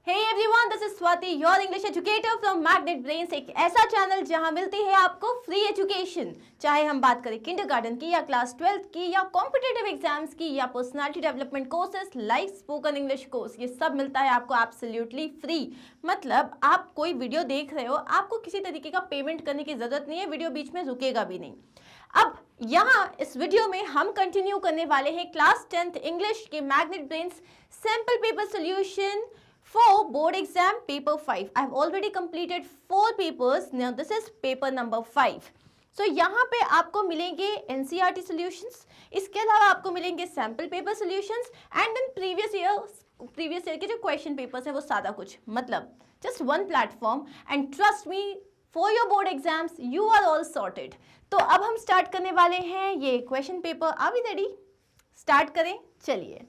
Hey everyone, this is Swati, your English educator from Magnet Brains, एक ऐसा channel जहां मिलती है आपको फ्री एजुकेशन। चाहे हम बात करें किंडरगार्टन की या क्लास 12th की या कॉम्पिटिटिव एग्जाम्स की या personality development courses like spoken English course, ये सब मिलता है आपको एब्सोल्युटली फ्री। मतलब आप कोई वीडियो देख रहे हो, आपको किसी तरीके का पेमेंट करने की जरूरत नहीं है, वीडियो बीच में रुकेगा भी नहीं। अब यहाँ इस वीडियो में हम कंटिन्यू करने वाले हैं क्लास 10th इंग्लिश के magnet brains sample paper solution for board exam paper 5. I have already completed 4 papers. Now this is paper number 5. So यहाँ पे आपको मिलेंगे NCERT solutions, इसके अलावा आपको मिलेंगे sample paper solutions and then previous year के जो question papers है वो सादा कुछ, मतलब just one platform and trust me for your board exams you are all sorted. तो अब हम start करने वाले हैं ये question paper. Are we ready? Start करें, चलिए।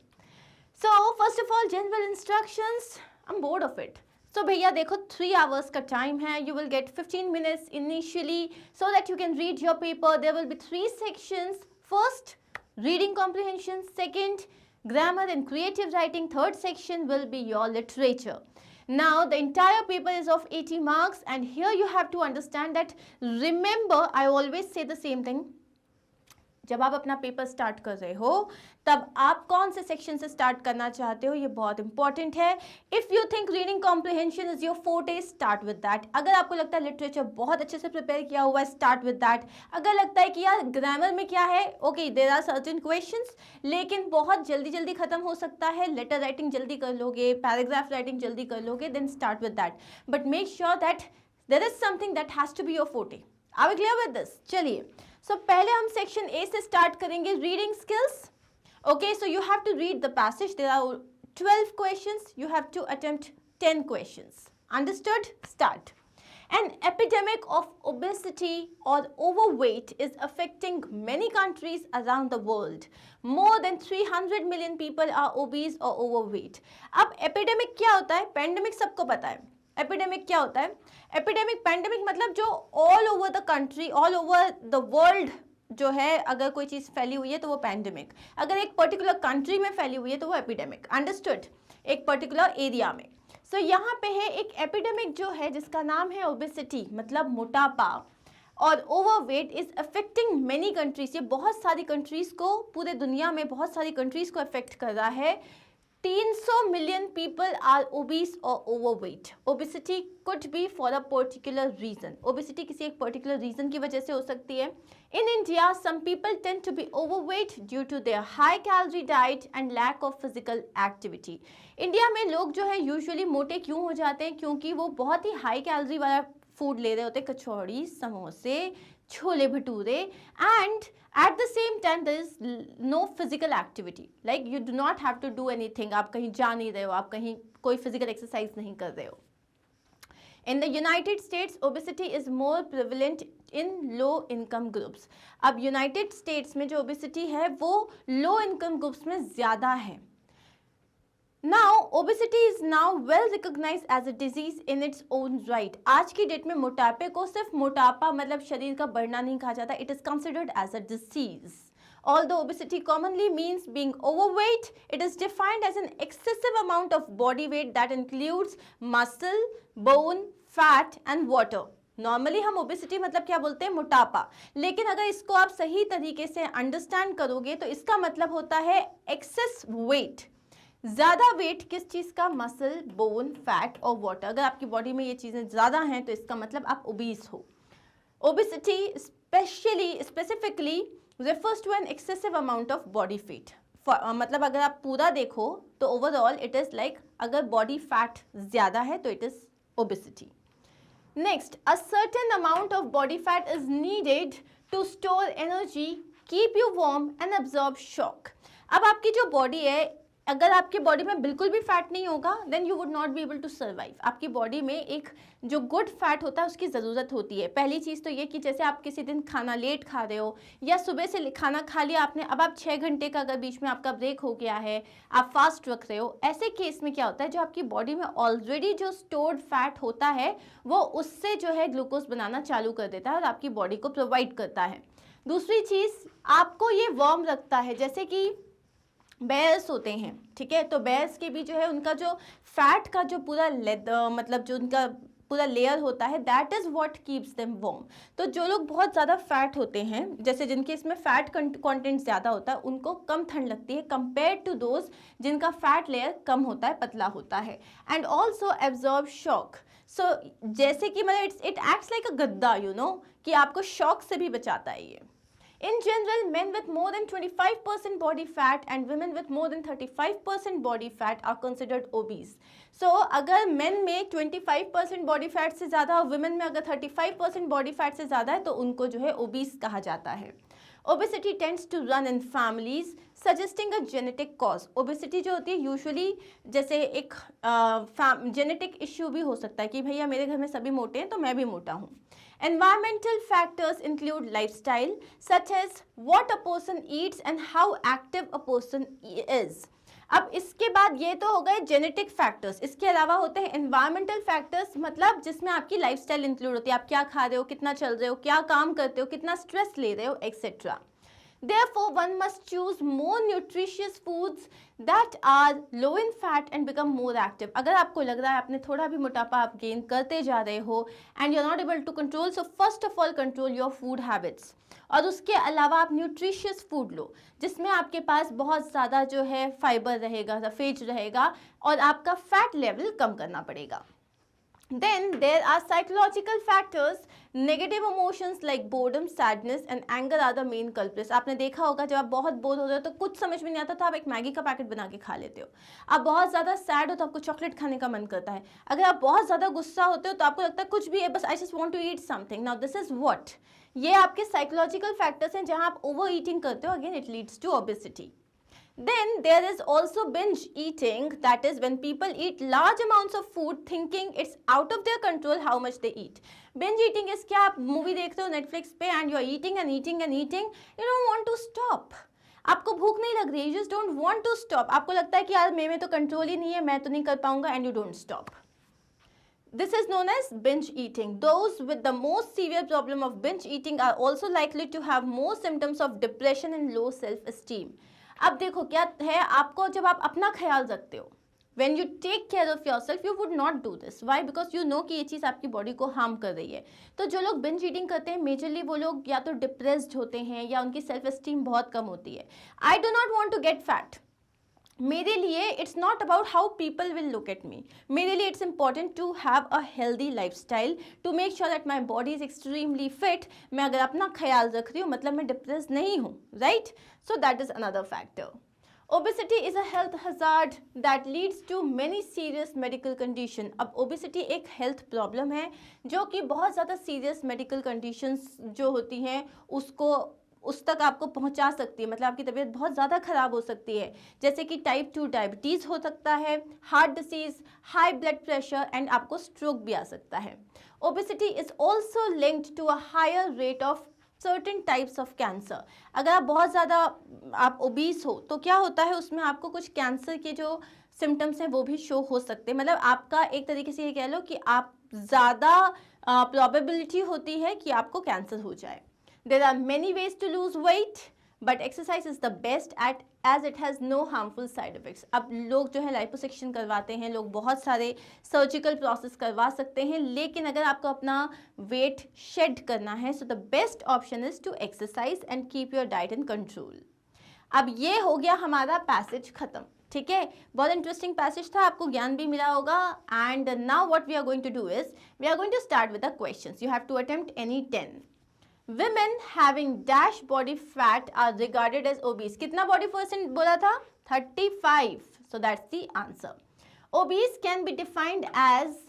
So first of all general instructions. I'm bored of it. So भैया देखो 3 hours का time है. You will get 15 minutes initially so that you can read your paper. There will be 3 sections. First, reading comprehension. Second, grammar and creative writing. Third section will be your literature. Now the entire paper is of 80 marks and here you have to understand that, remember I always say the same thing. जब आप अपना paper start कर रहे हो तब आप कौन से सेक्शन से स्टार्ट करना चाहते हो, ये बहुत इंपॉर्टेंट है। If you think reading comprehension is your forte, start with that. अगर आपको लगता है लिटरेचर बहुत अच्छे से प्रिपेयर किया हुआ है, स्टार्ट विद दैट। अगर लगता है कि यार ग्रामर में क्या है, okay there are certain questions लेकिन बहुत जल्दी जल्दी खत्म हो सकता है, लेटर राइटिंग जल्दी कर लोगे, पैराग्राफ राइटिंग जल्दी कर लोगे, then start with that. But make sure that there is something that has to be your forte. Are we clear with this? चलिए, सो पहले हम सेक्शन ए से स्टार्ट करेंगे, reading skills. Okay, so you have to read the passage, there are 12 questions, you have to attempt 10 questions. Understood? Start. An epidemic of obesity or overweight is affecting many countries around the world. More than 300 million people are obese or overweight. अब epidemic क्या होता है? Pandemic सबको पता है। Epidemic क्या होता है? एपिडेमिक, पैंडेमिक मतलब जो all over the country, all over the world जो है, अगर कोई चीज़ फैली हुई है तो वो पैंडेमिक। अगर एक पर्टिकुलर कंट्री में फैली हुई है तो वो एपिडेमिक। अंडरस्टूड? एक पर्टिकुलर एरिया में। सो यहाँ पे है एक एपिडेमिक जो है जिसका नाम है ओबेसिटी, मतलब मोटापा, और overweight is affecting many countries. ये बहुत सारी कंट्रीज को, पूरे दुनिया में बहुत सारी कंट्रीज को अफेक्ट कर रहा है। 300 million people are obese or overweight. Obesity could be for a particular reason. Obesity किसी एक particular reason की वजह से हो सकती है। In India, some people tend to be overweight due to their high calorie diet and lack of physical activity. India में लोग जो है यूजुअली मोटे क्यों हो जाते हैं? क्योंकि वो बहुत ही हाई कैलोरी वाला फूड ले रहे होते हैं, कचौड़ी, समोसे, chole bhature, and at the same time there is no physical activity, like you do not have to do anything. आप कहीं जा नहीं रहे हो, आप कहीं कोई physical exercise नहीं कर रहे हो। In the United States, obesity is more prevalent in low income groups. अब United States में जो obesity है वो low income groups में ज़्यादा है। Now, obesity is now well recognized as a disease in its own right. आज की डेट में मोटापे को सिर्फ मोटापा मतलब शरीर का बढ़ना नहीं कहा जाता, it is considered as a disease. Although obesity commonly means being overweight, it is defined as an excessive amount of body weight that includes muscle, bone, fat and water. Normally हम ओबेसिटी मतलब क्या बोलते हैं? मोटापा। लेकिन अगर इसको आप सही तरीके से अंडरस्टैंड करोगे तो इसका मतलब होता है एक्सेस वेट। ज़्यादा वेट किस चीज़ का? मसल, बोन, फैट और वाटर। अगर आपकी बॉडी में ये चीज़ें ज़्यादा हैं तो इसका मतलब आप ओबीस हो। Obesity specifically refers to an excessive amount of body fat. मतलब अगर आप पूरा देखो तो ओवरऑल इट इज़ लाइक, अगर बॉडी फैट ज़्यादा है तो it is obesity. Next, a certain amount of body fat is needed to store energy, keep you warm and absorb shock. अब आपकी जो बॉडी है, अगर आपकी बॉडी में बिल्कुल भी फैट नहीं होगा then you would not be able to survive. आपकी बॉडी में एक जो गुड फैट होता है उसकी ज़रूरत होती है। पहली चीज़ तो ये कि जैसे आप किसी दिन खाना लेट खा रहे हो या सुबह से खाना खा लिया आपने, अब आप 6 घंटे का अगर बीच में आपका ब्रेक हो गया है, आप फास्ट रख रहे हो, ऐसे केस में क्या होता है, जो आपकी बॉडी में ऑलरेडी जो स्टोर्ड फैट होता है वो उससे जो है ग्लूकोज बनाना चालू कर देता है और आपकी बॉडी को प्रोवाइड करता है। दूसरी चीज़, आपको ये वार्म रखता है, जैसे कि बेयर्स होते हैं, ठीक है, तो बेयर्स के भी जो है उनका जो फैट का जो पूरा मतलब जो उनका पूरा लेयर होता है, that is what keeps them warm. तो जो लोग बहुत ज़्यादा फैट होते हैं, जैसे जिनके इसमें फैट कंटेंट ज़्यादा होता है, उनको कम ठंड लगती है कंपेयर टू दोज जिनका फैट लेयर कम होता है, पतला होता है। And also absorb shock. So जैसे कि मतलब इट एक्ट्स लाइक अ गद्दा, यू नो, कि आपको शॉक से भी बचाता है ये। In general, men with more than 25% body fat and women with more than 35% body fat are considered obese. So, अगर men में 25% body fat से ज़्यादा और women में अगर 35% body fat से ज़्यादा है तो उनको जो है obese कहा जाता है। Obesity tends to run in families, suggesting a genetic cause. Obesity जो होती है यूजुअली जैसे एक जेनेटिक इश्यू भी हो सकता है कि भैया मेरे घर में सभी मोटे हैं तो मैं भी मोटा हूँ। Environmental factors include lifestyle, such as what a person eats and how active a person is. अब इसके बाद ये तो हो गए जेनेटिक फैक्टर्स, इसके अलावा होते हैं एनवायरमेंटल फैक्टर्स, मतलब जिसमें आपकी लाइफस्टाइल इंक्लूड होती है, आप क्या खा रहे हो, कितना चल रहे हो, क्या काम करते हो, कितना स्ट्रेस ले रहे हो, etcetera. Therefore, one must choose more nutritious foods that are low in fat and become more active. अगर आपको लग रहा है आपने थोड़ा भी मोटापा आप गेन करते जा रहे हो and you're not able to control, so first of all control your food habits. और उसके अलावा आप न्यूट्रिशियस फूड लो जिसमें आपके पास बहुत ज़्यादा जो है फाइबर रहेगा, सफेद रहेगा और आपका फैट लेवल कम करना पड़ेगा। Then there are psychological factors. Negative emotions like boredom, sadness and anger are the main culprits. आपने देखा होगा जब आप बहुत बोर हो रहे हो तो कुछ समझ में नहीं आता तो आप एक मैगी का पैकेट बना के खा लेते हो। आप बहुत ज़्यादा सैड हो तो आपको चॉकलेट खाने का मन करता है। अगर आप बहुत ज़्यादा गुस्सा होते हो तो आपको लगता है कुछ भी है, बस I just want to eat something. Now this is what, ये आपके साइकोलॉजिकल फैक्टर्स हैं जहाँ आप ओवर ईटिंग करते हो, again it leads to obesity. Then there is also binge eating, that is when people eat large amounts of food thinking it's out of their control how much they eat. Binge eating is क्या आप movie देखते हो Netflix पे and you are eating and eating and eating, you don't want to stop. आपको भूख नहीं लग रही, you just don't want to stop. आपको लगता है कि यार मेरे में तो कंट्रोल ही नहीं है, मैं तो नहीं कर पाऊंगा, and you don't stop. This is known as binge eating. Those with the most severe problem of binge eating are also likely to have more symptoms of depression and low self-esteem. अब देखो क्या है, आपको जब आप अपना ख्याल रखते हो, when you take care of yourself, you would not do this. Why? Because you know कि ये चीज़ आपकी बॉडी को हार्म कर रही है। तो जो लोग बिंज ईटिंग करते हैं मेजरली वो लोग या तो डिप्रेस्ड होते हैं या उनकी सेल्फ एस्टीम बहुत कम होती है। I do not want to get fat. मेरे लिए it's not about how people will look at me, मेरे लिए it's important to have a healthy lifestyle to make sure that my body is extremely fit. मैं अगर अपना ख्याल रख रही हूँ मतलब मैं डिप्रेस नहीं हूँ, right? So that is another factor. Obesity is a health hazard that leads to many serious medical condition. अब obesity एक health problem है जो कि बहुत ज़्यादा serious medical conditions जो होती हैं उसको उस तक आपको पहुंचा सकती है, मतलब आपकी तबीयत बहुत ज़्यादा ख़राब हो सकती है, जैसे कि टाइप 2 डायबिटीज़ हो सकता है, heart disease, high blood pressure and आपको स्ट्रोक भी आ सकता है। Obesity is also linked to a higher rate of certain types of cancer. अगर आप बहुत ज़्यादा आप ओबीस हो तो क्या होता है उसमें आपको कुछ कैंसर के जो सिम्टम्स हैं वो भी शो हो सकते हैं, मतलब आपका एक तरीके से ये कह लो कि आप ज़्यादा प्रोबेबिलिटी होती है कि आपको कैंसर हो जाए। There are many ways to lose weight, but exercise is the best at as it has no harmful side effects. अब लोग जो है लाइपोसक्शन करवाते हैं, लोग बहुत सारे सर्जिकल प्रोसेस करवा सकते हैं, लेकिन अगर आपको अपना वेट शेड करना है so the best option is to exercise and keep your diet in control. अब ये हो गया हमारा पैसेज खत्म, ठीक है? बहुत इंटरेस्टिंग पैसेज था, आपको ज्ञान भी मिला होगा। And now what we are going to do is we are going to start with the questions. You have to attempt any 10। Women having dash body fat are regarded as obese. कितना body percent बोला था? 35. So that's the answer. Obese can be defined as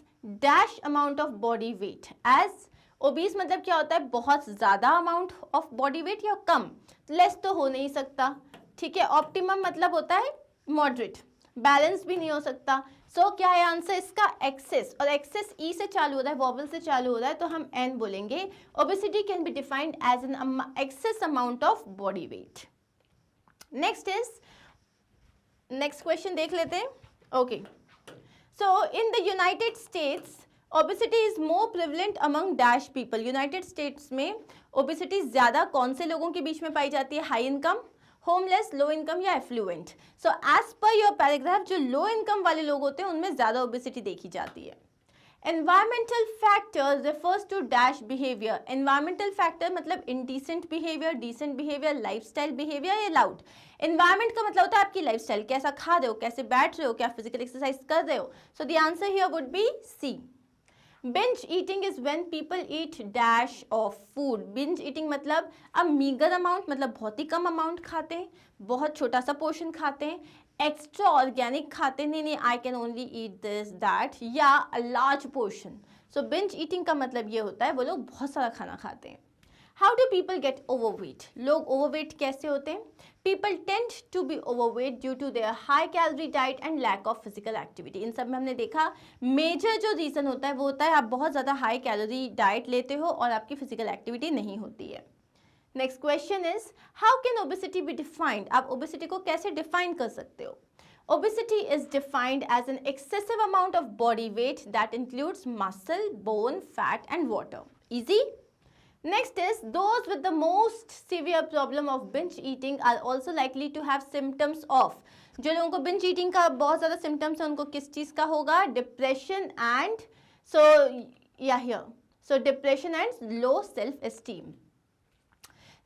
dash amount of body weight. As obese मतलब क्या होता है? बहुत ज़्यादा amount of body weight या कम? Less तो हो नहीं सकता, ठीक है? Optimum मतलब होता है moderate. बैलेंस भी नहीं हो सकता। सो क्या है आंसर इसका? एक्सेस, और एक्सेस ई से चालू हो रहा है, वॉवल से चालू हो रहा है, तो हम एन बोलेंगे। Obesity can be defined as an excess amount of body weight. Next question देख लेते हैं। Okay, so in the United States obesity is more prevalent among dash people. United States में ओबेसिटी ज़्यादा कौन से लोगों के बीच में पाई जाती है? High income, homeless, low income या affluent? So as per your paragraph जो लो इनकम वाले लोग होते हैं उनमें ज़्यादा ओबेसिटी देखी जाती है। Environmental factor refers to dash behavior. Environmental factor मतलब indecent behavior, decent behavior, lifestyle behavior या loud. Environment का मतलब होता है आपकी lifestyle, कैसा खा रहे हो, कैसे बैठ रहे हो, क्या physical exercise कर रहे हो. So the answer here would be C. Binge eating is when people eat dash of food. Binge eating मतलब a meager amount मतलब बहुत ही कम amount खाते हैं, बहुत छोटा सा पोर्शन खाते हैं, एक्स्ट्रा ऑर्गेनिक खाते नहीं नहीं I can only eat this that, या a large portion. So binge eating का मतलब ये होता है वो लोग बहुत सारा खाना खाते हैं. How do people get overweight? लोग ओवरवेट कैसे होते हैं? People tend to be overweight due to their high calorie diet and lack of physical activity. इन सब में हमने देखा मेजर जो रीज़न होता है वो होता है आप बहुत ज़्यादा हाई कैलोरी डाइट लेते हो और आपकी फिजिकल एक्टिविटी नहीं होती है. Next question is how can obesity be defined? आप ओबेसिटी को कैसे डिफाइन कर सकते हो? Obesity is defined as an excessive amount of body weight that includes muscle, bone, fat and water. Easy. Next is those with the most severe problem of binge eating are also likely to have symptoms of. जो लोगों को binge eating का बहुत ज़्यादा symptoms है उनको किस चीज़ का होगा? Depression and so depression and low self esteem.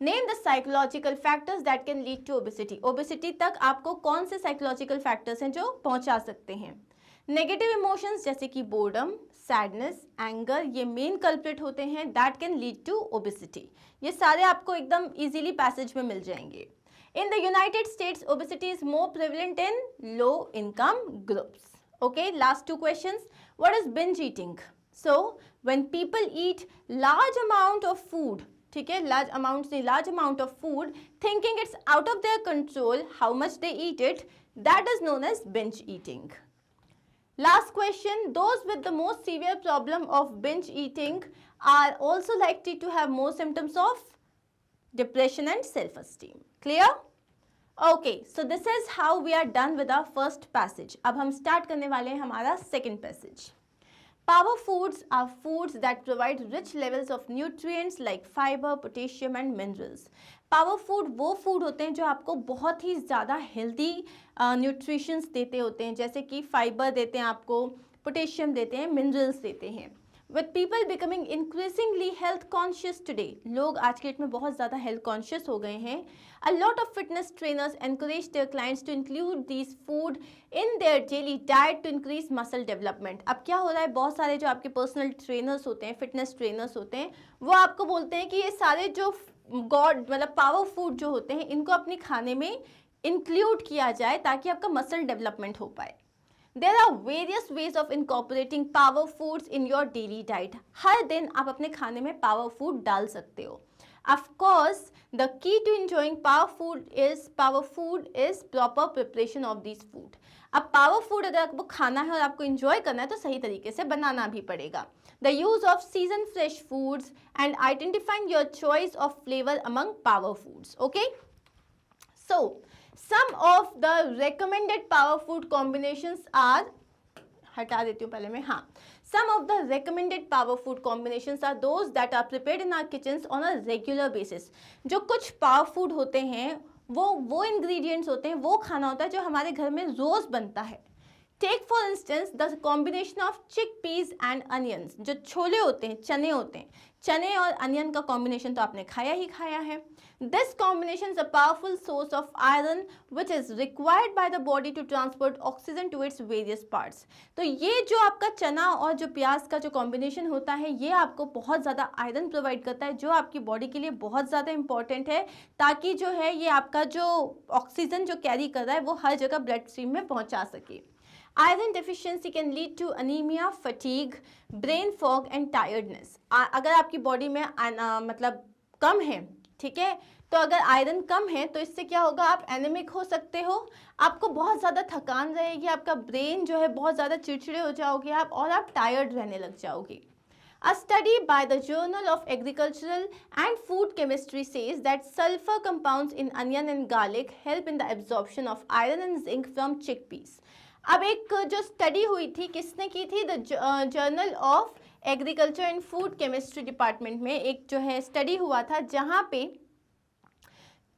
Name the psychological factors that can lead to obesity. Obesity तक आपको कौन से साइकोलॉजिकल फैक्टर्स हैं जो पहुंचा सकते हैं? नेगेटिव इमोशंस जैसे कि बोर्डम, सैडनेस, एंगर, ये मेन कल्प्रिट होते हैं that can lead to obesity. ये सारे आपको एकदम इजीली पैसेज में मिल जाएंगे. In the United States obesity is more prevalent in low income groups. Okay, last two questions. What is binge eating? So when people eat large amount of food, ठीक है, large amount of food thinking it's out of their control how much they eat it, that is known as binge eating. Last question. Those with the most severe problem of binge eating are also likely to have more symptoms of depression and self esteem. Clear? Okay, so this is how we are done with our first passage. अब हम start करने वाले हैं हमारा second passage. Power foods are foods that provide rich levels of nutrients like fiber, potassium and minerals. Power food वो food होते हैं जो आपको बहुत ही ज़्यादा हेल्दी न्यूट्रिशंस देते होते हैं, जैसे कि फाइबर देते हैं आपको, पोटेशियम देते हैं, मिनरल्स देते हैं. With people becoming increasingly health conscious today, लोग आज के डेट में बहुत ज़्यादा health conscious हो गए हैं. A lot of fitness trainers encourage their clients to include these food in their daily diet to increase muscle development. अब क्या हो रहा है, बहुत सारे जो आपके पर्सनल ट्रेनर्स होते हैं, फिटनेस ट्रेनर्स होते हैं, वो आपको बोलते हैं कि ये सारे जो मतलब पावर फूड जो होते हैं इनको अपने खाने में इंक्लूड किया जाए ताकि आपका मसल डेवलपमेंट हो पाए. There are various ways of incorporating power foods in your daily diet. हर दिन आप अपने खाने में power food डाल सकते हो. Of course, the key to enjoying power food is proper preparation of these food. अब power food अगर आपको खाना है और आपको enjoy करना है तो सही तरीके से बनाना भी पड़ेगा. The use of seasoned fresh foods and identifying your choice of flavor among power foods. Okay? So, some of the recommended power food combinations are, हटा देती हूँ पहले मैं, हाँ, some of the recommended power food combinations are those that are prepared in our kitchens on a regular basis. जो कुछ power food होते हैं वो ingredients होते हैं, वो खाना होता है जो हमारे घर में रोज बनता है. Take for instance the combination of chickpeas and onions. जो छोले होते हैं, चने होते हैं, चने और अनियन का कॉम्बिनेशन तो आपने खाया ही खाया है. This combination is a powerful source of iron which is required by the body to transport oxygen to its various parts. तो ये जो आपका चना और जो प्याज का जो कॉम्बिनेशन होता है ये आपको बहुत ज़्यादा आयरन प्रोवाइड करता है जो आपकी बॉडी के लिए बहुत ज़्यादा इंपॉर्टेंट है ताकि जो है ये आपका जो ऑक्सीजन जो कैरी कर रहा है वो हर जगह ब्लड स्ट्रीम में पहुँचा सके. Iron deficiency can lead to anemia, fatigue, brain fog and tiredness. अगर आपकी बॉडी में मतलब कम है, ठीक है, तो अगर आयरन कम है तो इससे क्या होगा, आप एनेमिक हो सकते हो, आपको बहुत ज़्यादा थकान रहेगी, आपका ब्रेन जो है बहुत ज़्यादा चिड़चिड़े हो जाओगे आप, और आप टायर्ड रहने लग जाओगे. A study by the Journal of Agricultural and Food Chemistry says that sulfur compounds in onion and garlic help in the absorption of iron and zinc from chickpeas. अब एक जो स्टडी हुई थी, किसने की थी, the journal of agriculture and food chemistry department में एक जो है स्टडी हुआ था जहाँ पे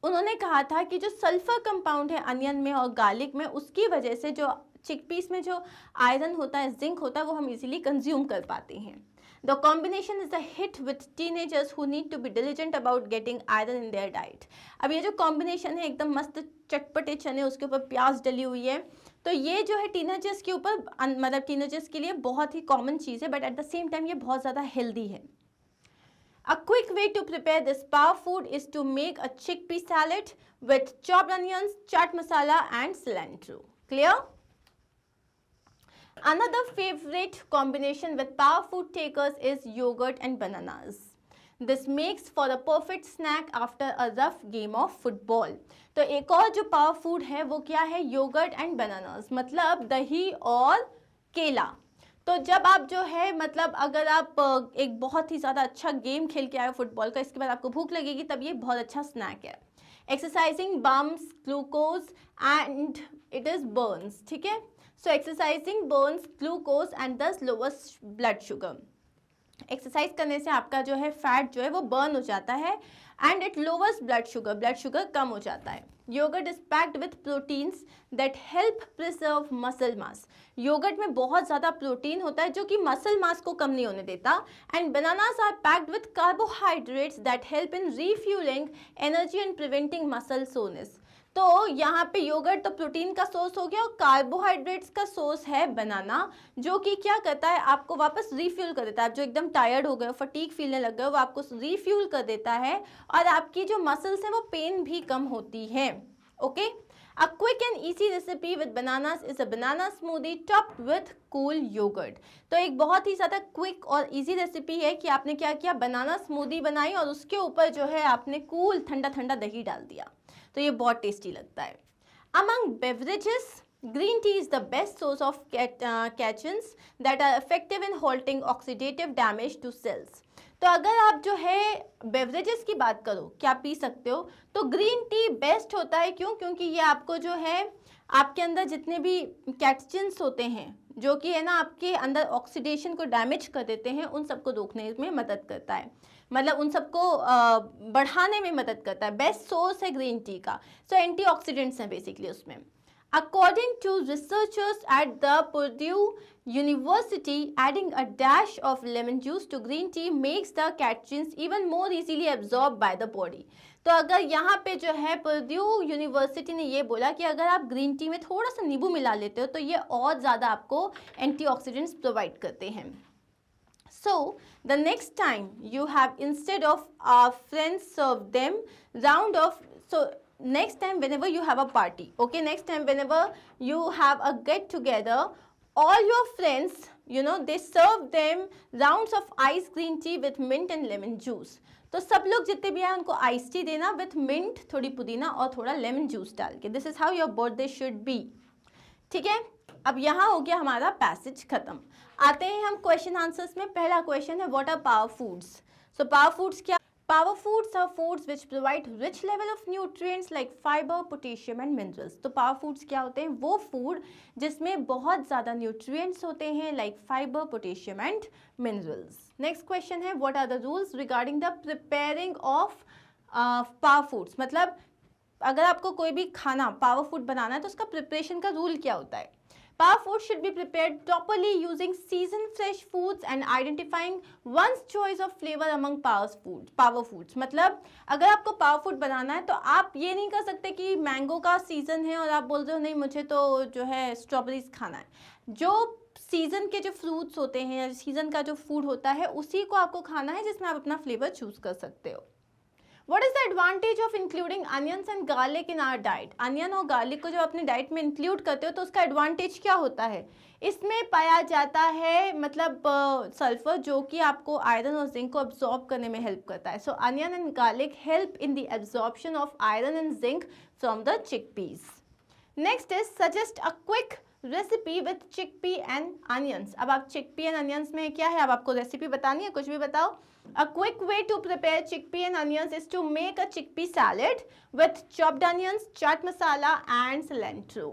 उन्होंने कहा था कि जो सल्फर कंपाउंड है अनियन में और गार्लिक में, उसकी वजह से जो चिकपीस में जो आयरन होता है, जिंक होता है, वो हम इजीली कंज्यूम कर पाते हैं। The combination is a hit with teenagers who need to be diligent about getting iron in their diet. अब ये जो कॉम्बिनेशन है एकदम मस्त चटपटे चने, उसके ऊपर प्याज डली हुई है, तो ये जो है टीनेजर्स के ऊपर मतलब टीनेजर्स के लिए बहुत ही कॉमन चीज़ है, but at the same time ये बहुत ज़्यादा हेल्दी है। A quick way to prepare this power food is to make a chickpea salad with chopped onions, chaat masala and cilantro. Clear? Another favorite combination with power food takers is yogurt and bananas. This makes for a perfect snack after a rough game of football. तो एक और जो power food है वो क्या है, yogurt and bananas, मतलब दही और केला। तो जब आप जो है मतलब अगर आप एक बहुत ही ज़्यादा अच्छा गेम खेल के आए हो फुटबॉल का, इसके बाद आपको भूख लगेगी, तब ये बहुत अच्छा स्नैक है। Exercising burns glucose and it is burns, ठीक है। So exercising burns glucose and thus lowers blood sugar. Exercise करने से आपका जो है फैट जो है वो बर्न हो जाता है and it lowers blood sugar कम हो जाता है। Yoghurt is packed with proteins that help preserve muscle mass. Yoghurt में बहुत ज़्यादा प्रोटीन होता है जो कि मसल मास को कम नहीं होने देता। And bananas are packed with carbohydrates that help in refuelling energy and preventing muscle soreness. तो यहाँ पे योगर्ट तो प्रोटीन का सोर्स हो गया और कार्बोहाइड्रेट्स का सोर्स है बनाना, जो कि क्या करता है, आपको वापस रिफ्यूल कर देता है। आप जो एकदम टायर्ड हो गए हो, फटीग फीलने लग गए हो, वो आपको रिफ्यूल कर देता है और आपकी जो मसल्स हैं वो पेन भी कम होती है। Okay, A quick and easy recipe with bananas is a banana smoothie topped with cool yogurt. तो एक बहुत ही ज़्यादा क्विक और इजी रेसिपी है कि आपने क्या किया, बनाना स्मूदी बनाई और उसके ऊपर जो है आपने कूल ठंडा ठंडा दही डाल दिया, तो ये बहुत टेस्टी लगता है। Among beverages, green tea is the best source of catechins that are effective in halting oxidative damage to cells. तो अगर आप जो है बेवरेजेस की बात करो, क्या पी सकते हो, तो ग्रीन टी बेस्ट होता है। क्यों? क्योंकि ये आपको जो है आपके अंदर जितने भी कैटेचिन्स होते हैं जो कि है ना आपके अंदर ऑक्सीडेशन को डैमेज कर देते हैं, उन सबको रोकने में मदद करता है, मतलब उन सबको बढ़ाने में मदद करता है। बेस्ट सोर्स है ग्रीन टी का। सो एंटीऑक्सीडेंट्स हैं बेसिकली उसमें। According to researchers at the Purdue University, adding a dash of lemon juice to green tea makes the catechins even more easily absorbed by the body. तो अगर यहाँ पे जो है पर्ड्यू यूनिवर्सिटी ने ये बोला कि अगर आप ग्रीन टी में थोड़ा सा नींबू मिला लेते हो तो ये और ज़्यादा आपको एंटीऑक्सीडेंट्स प्रोवाइड करते हैं। So the next time you have, instead of our friends serve them round of, so next time whenever you have a party, okay, next time whenever you have a get together, all your friends, you know, they serve them rounds of ice green tea with mint and lemon juice. तो सब लोग जितने भी आए उनको ice tea देना with mint, थोड़ी पुदीना और थोड़ा लेमन जूस डाल के। This is how your birthday should be. ठीक है, अब यहाँ हो गया हमारा पैसेज खत्म। आते हैं हम क्वेश्चन आंसर्स में। पहला क्वेश्चन है what are power foods. So power foods क्या? Power foods are foods which provide rich level of nutrients like fiber, potassium and minerals. तो power foods क्या होते हैं? वो food जिसमें बहुत ज़्यादा nutrients होते हैं like fiber, potassium and minerals. Next question है what are the rules regarding the preparing of power foods? मतलब अगर आपको कोई भी खाना power food बनाना है तो उसका preparation का rule क्या होता है? Power food should be prepared properly using seasoned fresh foods and identifying one's choice of flavor among power foods. मतलब अगर आपको power food बनाना है तो आप ये नहीं कर सकते कि मैंगो का सीज़न है और आप बोल रहे हो नहीं मुझे तो जो है स्ट्रॉबेरीज खाना है। जो सीज़न के जो फ्रूट्स होते हैं या सीज़न का जो फूड होता है उसी को आपको खाना है जिसमें आप अपना फ्लेवर चूज कर सकते हो। What is the advantage of including onions and garlic in our diet? Onion और गार्लिक को जब अपने डाइट में इंक्लूड करते हो तो उसका एडवांटेज क्या होता है? इसमें पाया जाता है मतलब सल्फर जो कि आपको आयरन और जिंक को अब्जॉर्ब करने में हेल्प करता है। So onion and garlic help in the absorption of iron and zinc from the chickpeas. Next is suggest a quick recipe with chickpea and onions. अब आप चिकपी एंड अनियंस में क्या है, अब आपको रेसिपी बतानी है, कुछ भी बताओ। A quick way to prepare chickpea and onions is to make a chickpea salad with chopped onions, chaat masala and cilantro.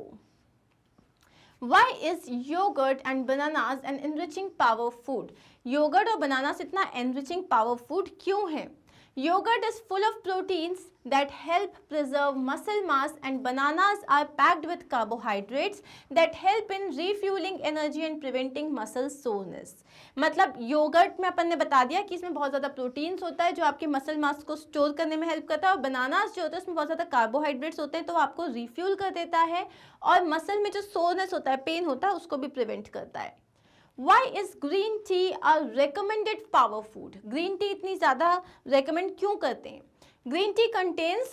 Why is yogurt and bananas an enriching power food? Yogurt और bananas इतना enriching power food क्यों है? Yogurt is full of proteins that help preserve muscle mass, and bananas are packed with carbohydrates that help in refueling energy and preventing muscle soreness. मतलब yogurt में अपन ने बता दिया कि इसमें बहुत ज़्यादा प्रोटीन्स होता है जो आपके मसल मास को स्टोर करने में हेल्प करता है, और बनानास जो होता है उसमें बहुत ज़्यादा कार्बोहाइड्रेट्स होते हैं तो आपको रिफ्यूल कर देता है, और मसल में जो सोरनेस होता है, पेन होता है, उसको भी प्रिवेंट करता है. Why is green tea a recommended power food? Green tea इतनी ज़्यादा recommend क्यों करते हैं? Green tea contains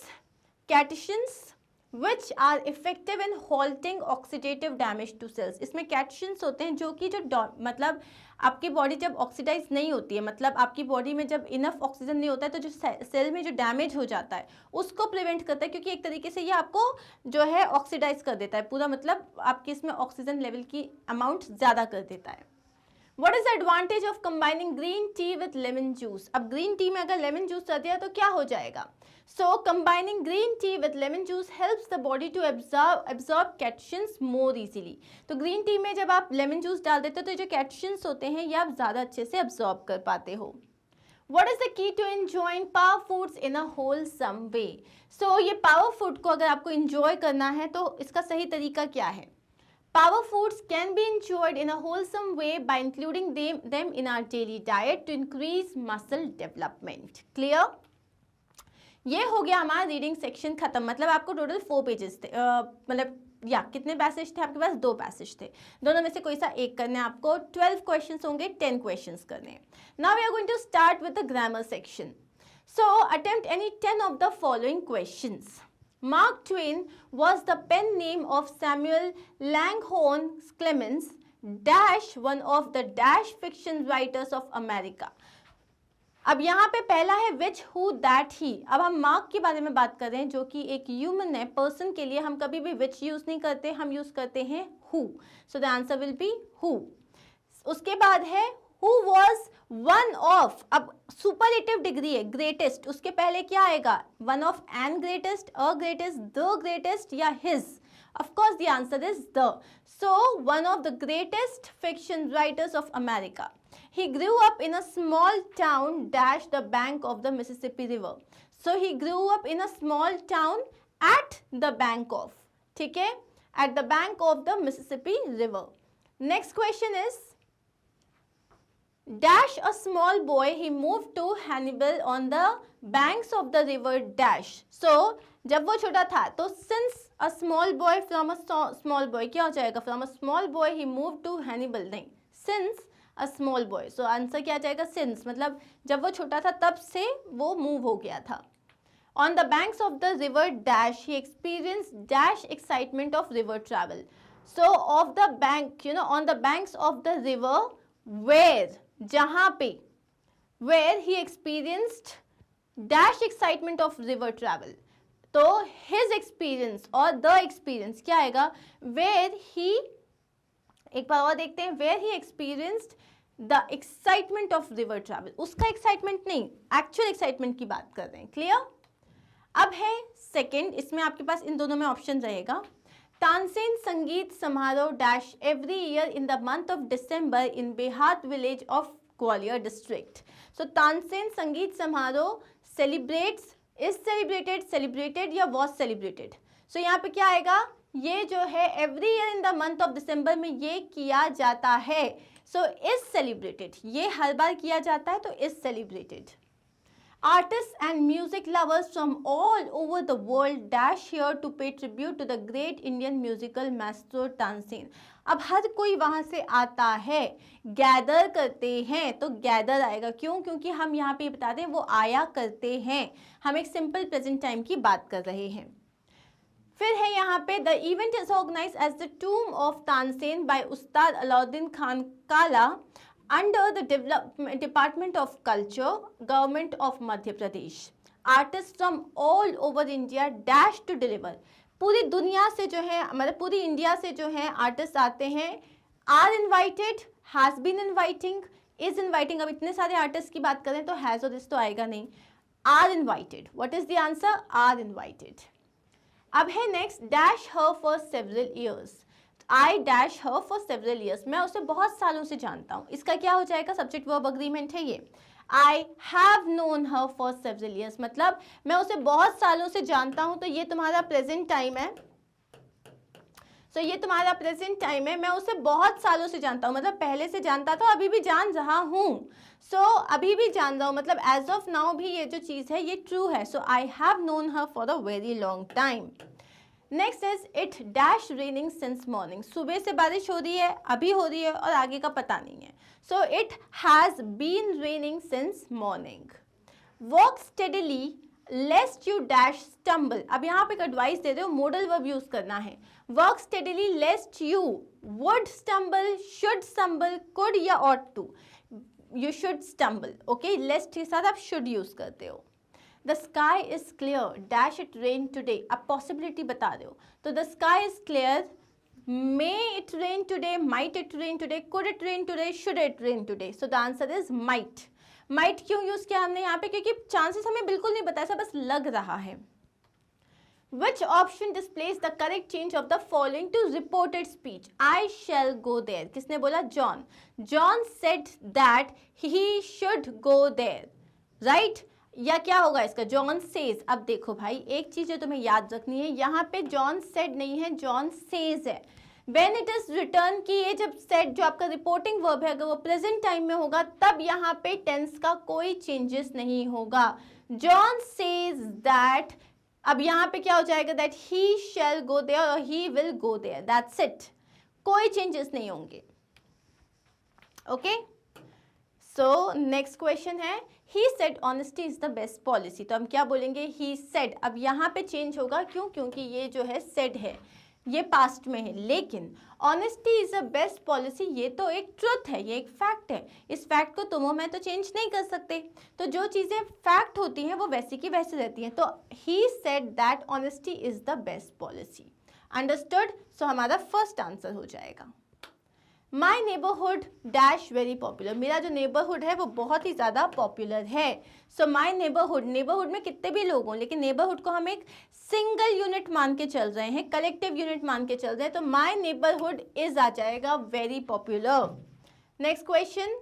catechins which are effective in halting oxidative damage to cells. इसमें catechins होते हैं जो कि मतलब आपकी बॉडी जब ऑक्सीडाइज नहीं होती है, मतलब आपकी बॉडी में जब इनफ ऑक्सीजन नहीं होता है तो जो सेल में जो डैमेज हो जाता है उसको प्रिवेंट करता है, क्योंकि एक तरीके से ये आपको जो है ऑक्सीडाइज कर देता है पूरा, मतलब आपके इसमें ऑक्सीजन लेवल की अमाउंट ज़्यादा कर देता है. What is the advantage of combining green tea with lemon juice? अब green tea में अगर lemon juice कर दिया तो क्या हो जाएगा? So combining green tea with lemon juice helps the body to absorb catechins more easily. तो green tea में जब आप lemon juice डाल देते हो तो जो catechins होते हैं ये आप ज़्यादा अच्छे से absorb कर पाते हो. What is the key to enjoying power foods in a wholesome way? So ये power food को अगर आपको enjoy करना है तो इसका सही तरीका क्या है? Power foods can be enjoyed in a wholesome way by including them in our daily diet to increase muscle development. Clear? ये हो गया हमारा रीडिंग सेक्शन खत्म. मतलब आपको टोटल 4 पेजेस थे, मतलब या कितने पैसेज थे आपके पास? 2 पैसेज थे. दोनों में से कोई सा एक करना है आपको. 12 क्वेश्चंस होंगे, 10 क्वेश्चंस करने हैं. Now we are going to start with the grammar section. So attempt any 10 of the following questions. Mark Twain was the pen name of Samuel Langhorne Clemens, dash one of the dash fiction writers of America. अब यहाँ पे पहला है which, who, that, he. अब हम mark के बारे में बात कर रहे हैं जो कि एक ह्यूमन है, पर्सन के लिए हम कभी भी which यूज नहीं करते, हम यूज करते हैं who. So the answer will be who. उसके बाद है who was one of, अब सुपरलेटिव डिग्री है, ग्रेटेस्ट, उसके पहले क्या आएगा? One of, an greatest, a greatest, the greatest या his? Of course the answer is the. So one of the greatest fiction writers of America. He grew up in a small town dash the bank of the Mississippi River. So he grew up in a small town at the bank of, ठीक है, at the bank of the Mississippi River. Next question is dash a small boy he moved to Hannibal on the banks of the river dash. So जब वो छोटा था तो since a small boy from a small boy क्या हो जाएगा? From a small boy he moved to Hannibal, नहीं, since a small boy. So answer क्या जाएगा? since, मतलब जब वो छोटा था तब से वो मूव हो गया था. On the banks of the river dash he experienced dash excitement of river travel. So of the bank, on the banks of the river where, जहाँ पे, where he experienced dash excitement of river travel. तो his experience और the experience क्या आएगा? where he, एक बार और देखते हैं, where he experienced the excitement of river travel. उसका excitement नहीं, actual excitement की बात कर रहे हैं. Clear? अब है सेकेंड, इसमें आपके पास इन दोनों में ऑप्शन रहेगा. Tansen Sangeet Samaroh dash every year in the month of December in Behat village of Gwalior district. So Tansen Sangeet Samaroh celebrates, is celebrated, celebrated या वॉज सेलिब्रेटेड. सो यहाँ पे क्या आएगा? ये जो है every year in the month of December में ये किया जाता है. सो इज सेलिब्रेटेड, ये हर बार किया जाता है तो is celebrated. Artists and music lovers from all over the world dash here to pay tribute to the great Indian musical maestro Tansen. अब हर कोई वहाँ से आता है, गैदर करते हैं, तो गैदर आएगा. क्यों? क्योंकि हम यहाँ पे बताते हैं वो आया करते हैं. हम एक सिंपल प्रेजेंट टाइम की बात कर रहे हैं. फिर है यहाँ पे the event is organised as the tomb of Tansen by Ustad Alauddin Khan काला under the Department of Culture, Government of Madhya Pradesh. Artists from all over India dash to deliver. पूरी दुनिया से जो है, मतलब पूरी इंडिया से जो है आर्टिस्ट आते हैं. are invited, has been inviting, is inviting. अब इतने सारे आर्टिस्ट की बात करें तो has और this तो आएगा नहीं. are invited. What is the answer? are invited. अब है next dash her for several years. I dash her for several years, मैं उसे बहुत सालों से जानता हूँ, इसका क्या हो जाएगा, सब्जेक्ट वर्ब अग्रीमेंट है ये। आई have known her for several years, मतलब मैं उसे बहुत सालों से जानता हूँ, तो ये तुम्हारा प्रेजेंट टाइम है। तो ये तुम्हारा प्रेजेंट टाइम है, मैं उसे बहुत सालों से जानता हूँ, मतलब पहले से जानता था, अभी भी जान रहा हूँ। अभी भी जान रहा हूँ, मतलब एज ऑफ नाउ भी ये जो चीज़ है ये ट्रू है। So I have known her for a very long time. Next is it dash raining since morning, सुबह से बारिश हो रही है, अभी हो रही है और आगे का पता नहीं है। So it has been raining since morning. Walk steadily lest you dash stumble, अब यहाँ पे एक एडवाइस दे रहे हो, मॉडल वर्ब यूज करना है। Work steadily lest you would stumble, should stumble, could या ought to, you should stumble. Okay, lest के साथ आप शुड यूज करते हो। The sky is clear dash it rain today, आप पॉसिबिलिटी बता रहे हो, तो the sky is clear, may it rain today, might it rain today, could it rain today, should it rain today. So the answer is might. Might क्यों use किया हमने यहाँ पे, क्योंकि चांसेस हमें बिल्कुल नहीं पता, ऐसा बस लग रहा है। Which option displays the correct change of the following to reported speech? I shall go there. किसने बोला? John. John said that he should go there. Right? या क्या होगा इसका? John says. अब देखो भाई, एक चीज जो तुम्हें याद रखनी है, यहाँ पे John said नहीं है, John says है। When it is written कि ये जब said जो आपका रिपोर्टिंग वर्ब है, अगर वो प्रेजेंट टाइम में होगा, तब यहाँ पे टेंस का कोई चेंजेस नहीं होगा। John says that, अब यहाँ पे क्या हो जाएगा, that he shell go there और he will go there, that's it, कोई चेंजेस नहीं होंगे। ओके, सो नेक्स्ट क्वेश्चन है, he said honesty is the best policy, तो हम क्या बोलेंगे, ही सेड। अब यहाँ पे चेंज होगा, क्यों? क्योंकि ये जो है सेड है, ये पास्ट में है, लेकिन honesty is a best policy ये तो एक ट्रुथ है, ये एक फैक्ट है। इस फैक्ट को तुम और मैं तो चेंज नहीं कर सकते, तो जो चीज़ें फैक्ट होती हैं वो वैसी की वैसे रहती हैं। तो he said that honesty is the best policy. Understood? So हमारा फर्स्ट आंसर हो जाएगा। My neighbourhood dash very popular, मेरा जो नेबरहुड है वो बहुत ही ज़्यादा पॉपुलर है। सो माई नेबरहुड, नेबरहुड में कितने भी लोग हों, लेकिन नेबरहुड को हम एक सिंगल यूनिट मान के चल रहे हैं, कलेक्टिव यूनिट मान के चल रहे हैं, तो माई नेबरहुड इज आ जाएगा very popular. Next question,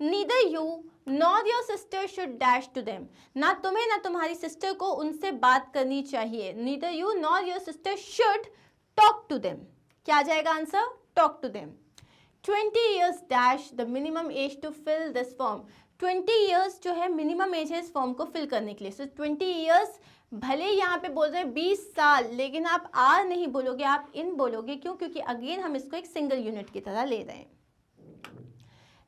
neither you nor your sister should dash to them, ना तुम्हें ना तुम्हारी सिस्टर को उनसे बात करनी चाहिए। Neither you nor your sister should talk to them, क्या आ जाएगा answer? Talk to them. 20 years dash the minimum age to fill this form, 20 years जो है मिनिमम एज है इस फॉर्म को फिल करने के लिए। सो 20 years, भले यहाँ पे बोल रहे हैं 20 साल, लेकिन आप आर नहीं बोलोगे, आप इन बोलोगे। क्यों? क्योंकि अगेन हम इसको एक सिंगल यूनिट की तरह ले रहे हैं।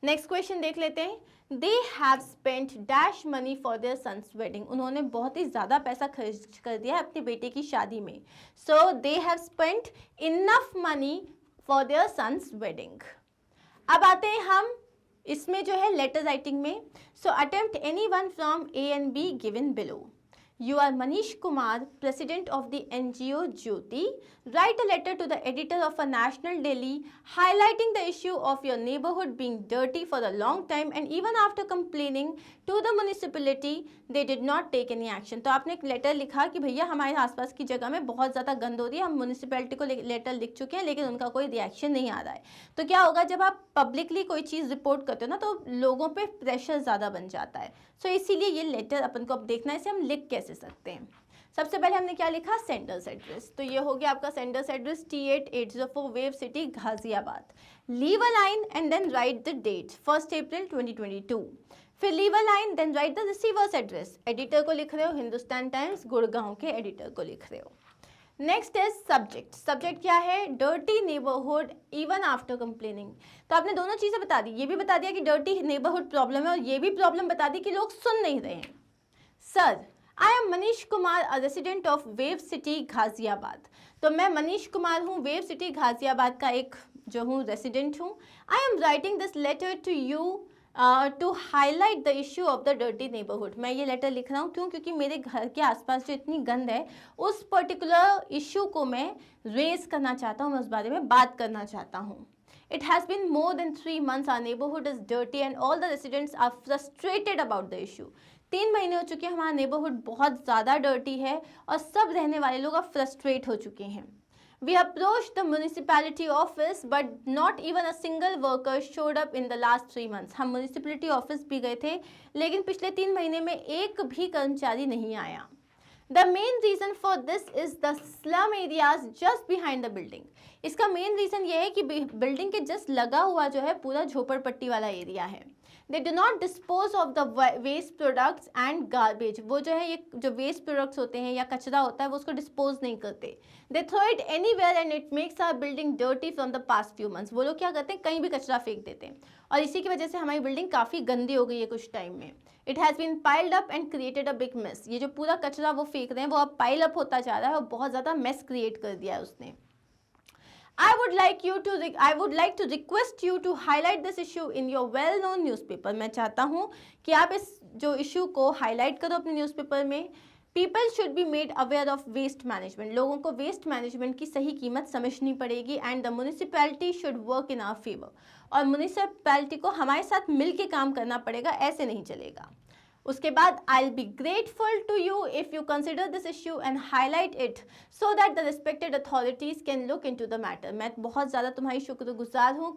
नेक्स्ट क्वेश्चन देख लेते हैं, they have spent dash money for their sons wedding, उन्होंने बहुत ही ज़्यादा पैसा खर्च कर दिया है अपने बेटे की शादी में। So they have spent enough money for their sons wedding. अब आते हैं हम इसमें जो है लेटर राइटिंग में। So attempt any one from A and B given below. You are Manish Kumar, President of the NGO Jyoti. Write a letter to the editor of a national daily highlighting the issue of your neighborhood being dirty for a long time and even after complaining to the municipality, they did not take any action. तो आपने एक letter लिखा कि भैया हमारे आसपास की जगह में बहुत ज़्यादा गंद हो रही है, हम म्यूनिसिपैलिटी को लेटर लिख चुके हैं, लेकिन उनका कोई रिएक्शन नहीं आ रहा है। तो क्या होगा, जब आप पब्लिकली कोई चीज़ रिपोर्ट करते हो ना, तो लोगों पे प्रेशर ज़्यादा बन जाता है। सो इसीलिए ये लेटर अपन को अब देखना है, इसे हम लिख कैसे सकते हैं। सबसे पहले हमने क्या लिखा, सेंडर्स एड्रेस। तो ये हो गया आपका sender's address, T8804 wave city Ghaziabad. Leave a line and then write the date, 1 April 2022। फिर leave a line then write the receiver's address, editor को लिख रहे हो हिंदुस्तान टाइम्स गुड़गांव के एडिटर को लिख रहे हो। Next is subject. सब्जेक्ट क्या है, dirty neighbourhood even after complaining. तो आपने दोनों चीज़ें बता दी, ये भी बता दिया कि डर्टी नेबरहुड प्रॉब्लम है और ये भी प्रॉब्लम बता दी कि लोग सुन नहीं रहे हैं। Sir, I am Manish Kumar, a resident of wave city Ghaziabad. तो मैं मनीष कुमार हूँ, वेव सिटी गाजियाबाद का एक जो हूँ रेसिडेंट हूँ। I am writing this letter to you to highlight the issue of the dirty neighbourhood. मैं ये लेटर लिख रहा हूँ क्यों? क्योंकि मेरे घर के आसपास जो इतनी गंद है, उस पर्टिकुलर इशू को मैं रेज करना चाहता हूँ, मैं उस बारे में बात करना चाहता हूँ। It has been more than 3 months our neighborhood is dirty and all the residents are frustrated about the issue. 3 महीने हो चुके हैं, हमारा नेबरहुड बहुत ज़्यादा डर्टी है और सब रहने वाले लोग अब फ्रस्ट्रेट हो चुके हैं। We approached the municipality office, but not even a single worker showed up in the last 3 months. हम municipality office भी गए थे, लेकिन पिछले 3 महीने में एक भी कर्मचारी नहीं आया. The main reason for this is the slum areas just behind the building. इसका मेन रीज़न ये है कि बिल्डिंग के जस्ट लगा हुआ जो है पूरा झोपड़पट्टी वाला एरिया है. They do not dispose of the waste products and garbage. वो जो है ये जो waste products होते हैं या कचरा होता है वो उसको dispose नहीं करते. They throw it anywhere and it makes our building dirty from the past few months. वो लोग क्या करते हैं, कहीं भी कचरा फेंक देते हैं और इसी की वजह से हमारी बिल्डिंग काफ़ी गंदी हो गई है कुछ टाइम में. It has been piled up and created a big mess. ये जो पूरा कचरा वो फेंक रहे हैं वो अब पाइल अप होता जा रहा है और बहुत ज़्यादा मेस क्रिएट कर दिया है उसने. I would like to request you to highlight this issue in your well-known newspaper. मैं चाहता हूँ कि आप इस जो इशू को हाईलाइट करो अपने न्यूज़पेपर में. People should be made aware of waste management. लोगों को वेस्ट मैनेजमेंट की सही कीमत समझनी पड़ेगी and the municipality should work in our favor. और म्यूनिसिपैलिटी को हमारे साथ मिल के काम करना पड़ेगा, ऐसे नहीं चलेगा. उसके बाद I'll be grateful to you if you consider this issue and highlight it so that the respected authorities can look into the matter. मैं बहुत ज़्यादा तुम्हारी शुक्रगुजार हूँ.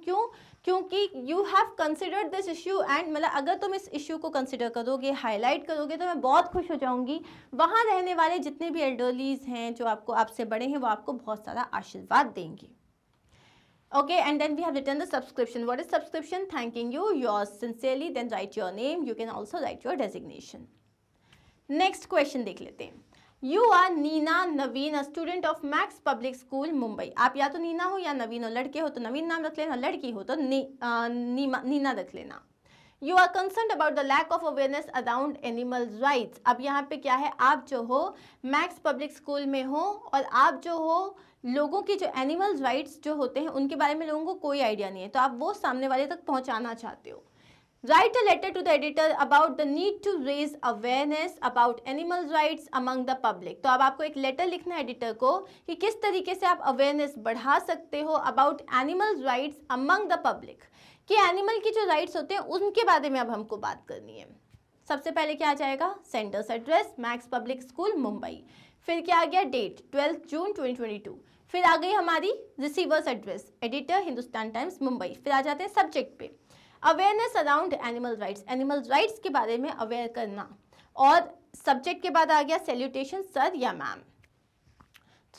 क्योंकि you have considered this issue and मतलब अगर तुम इस इशू को कंसिडर करोगे, हाईलाइट करोगे तो मैं बहुत खुश हो जाऊँगी. वहाँ रहने वाले जितने भी एल्डरलीज हैं जो आपसे बड़े हैं वो आपको बहुत सारा आशीर्वाद देंगे. Okay, and then we have written the subscription. What is subscription? Thanking you, yours sincerely. Then write your name. You can also write your designation. Next question देख लेते हैं. You are Neena Naveen, a student of Max Public School, Mumbai. आप या तो नीना हो या नवीन हो. लड़के हो तो नवीन नाम रख लेना, लड़की हो तो नीना रख लेना. You are concerned about the lack of awareness around animal rights. अब यहाँ पे क्या है, आप जो हो मैक्स पब्लिक स्कूल में हो और आप जो हो लोगों की जो एनिमल राइट्स जो होते हैं उनके बारे में लोगों को कोई आइडिया नहीं है, तो आप वो सामने वाले तक पहुँचाना चाहते हो. Write a letter to the editor about the need to raise awareness about animal rights among the public. तो अब आपको एक लेटर लिखना है एडिटर को कि किस तरीके से आप अवेयरनेस बढ़ा सकते हो about animal rights among the public. कि एनिमल की जो राइट्स होते हैं उनके बारे में अब हमको बात करनी है. सबसे पहले क्या आ जाएगा, centres address max public school Mumbai. फिर क्या आ गया, डेट 12 जून 2022. फिर आ गई हमारी receivers address, editor Hindustan times Mumbai. फिर आ जाते हैं सब्जेक्ट पे, awareness around animal rights, animal rights के बारे में अवेयर करना. और सब्जेक्ट के बाद आ गया सैल्यूटेशन सर या ma'am.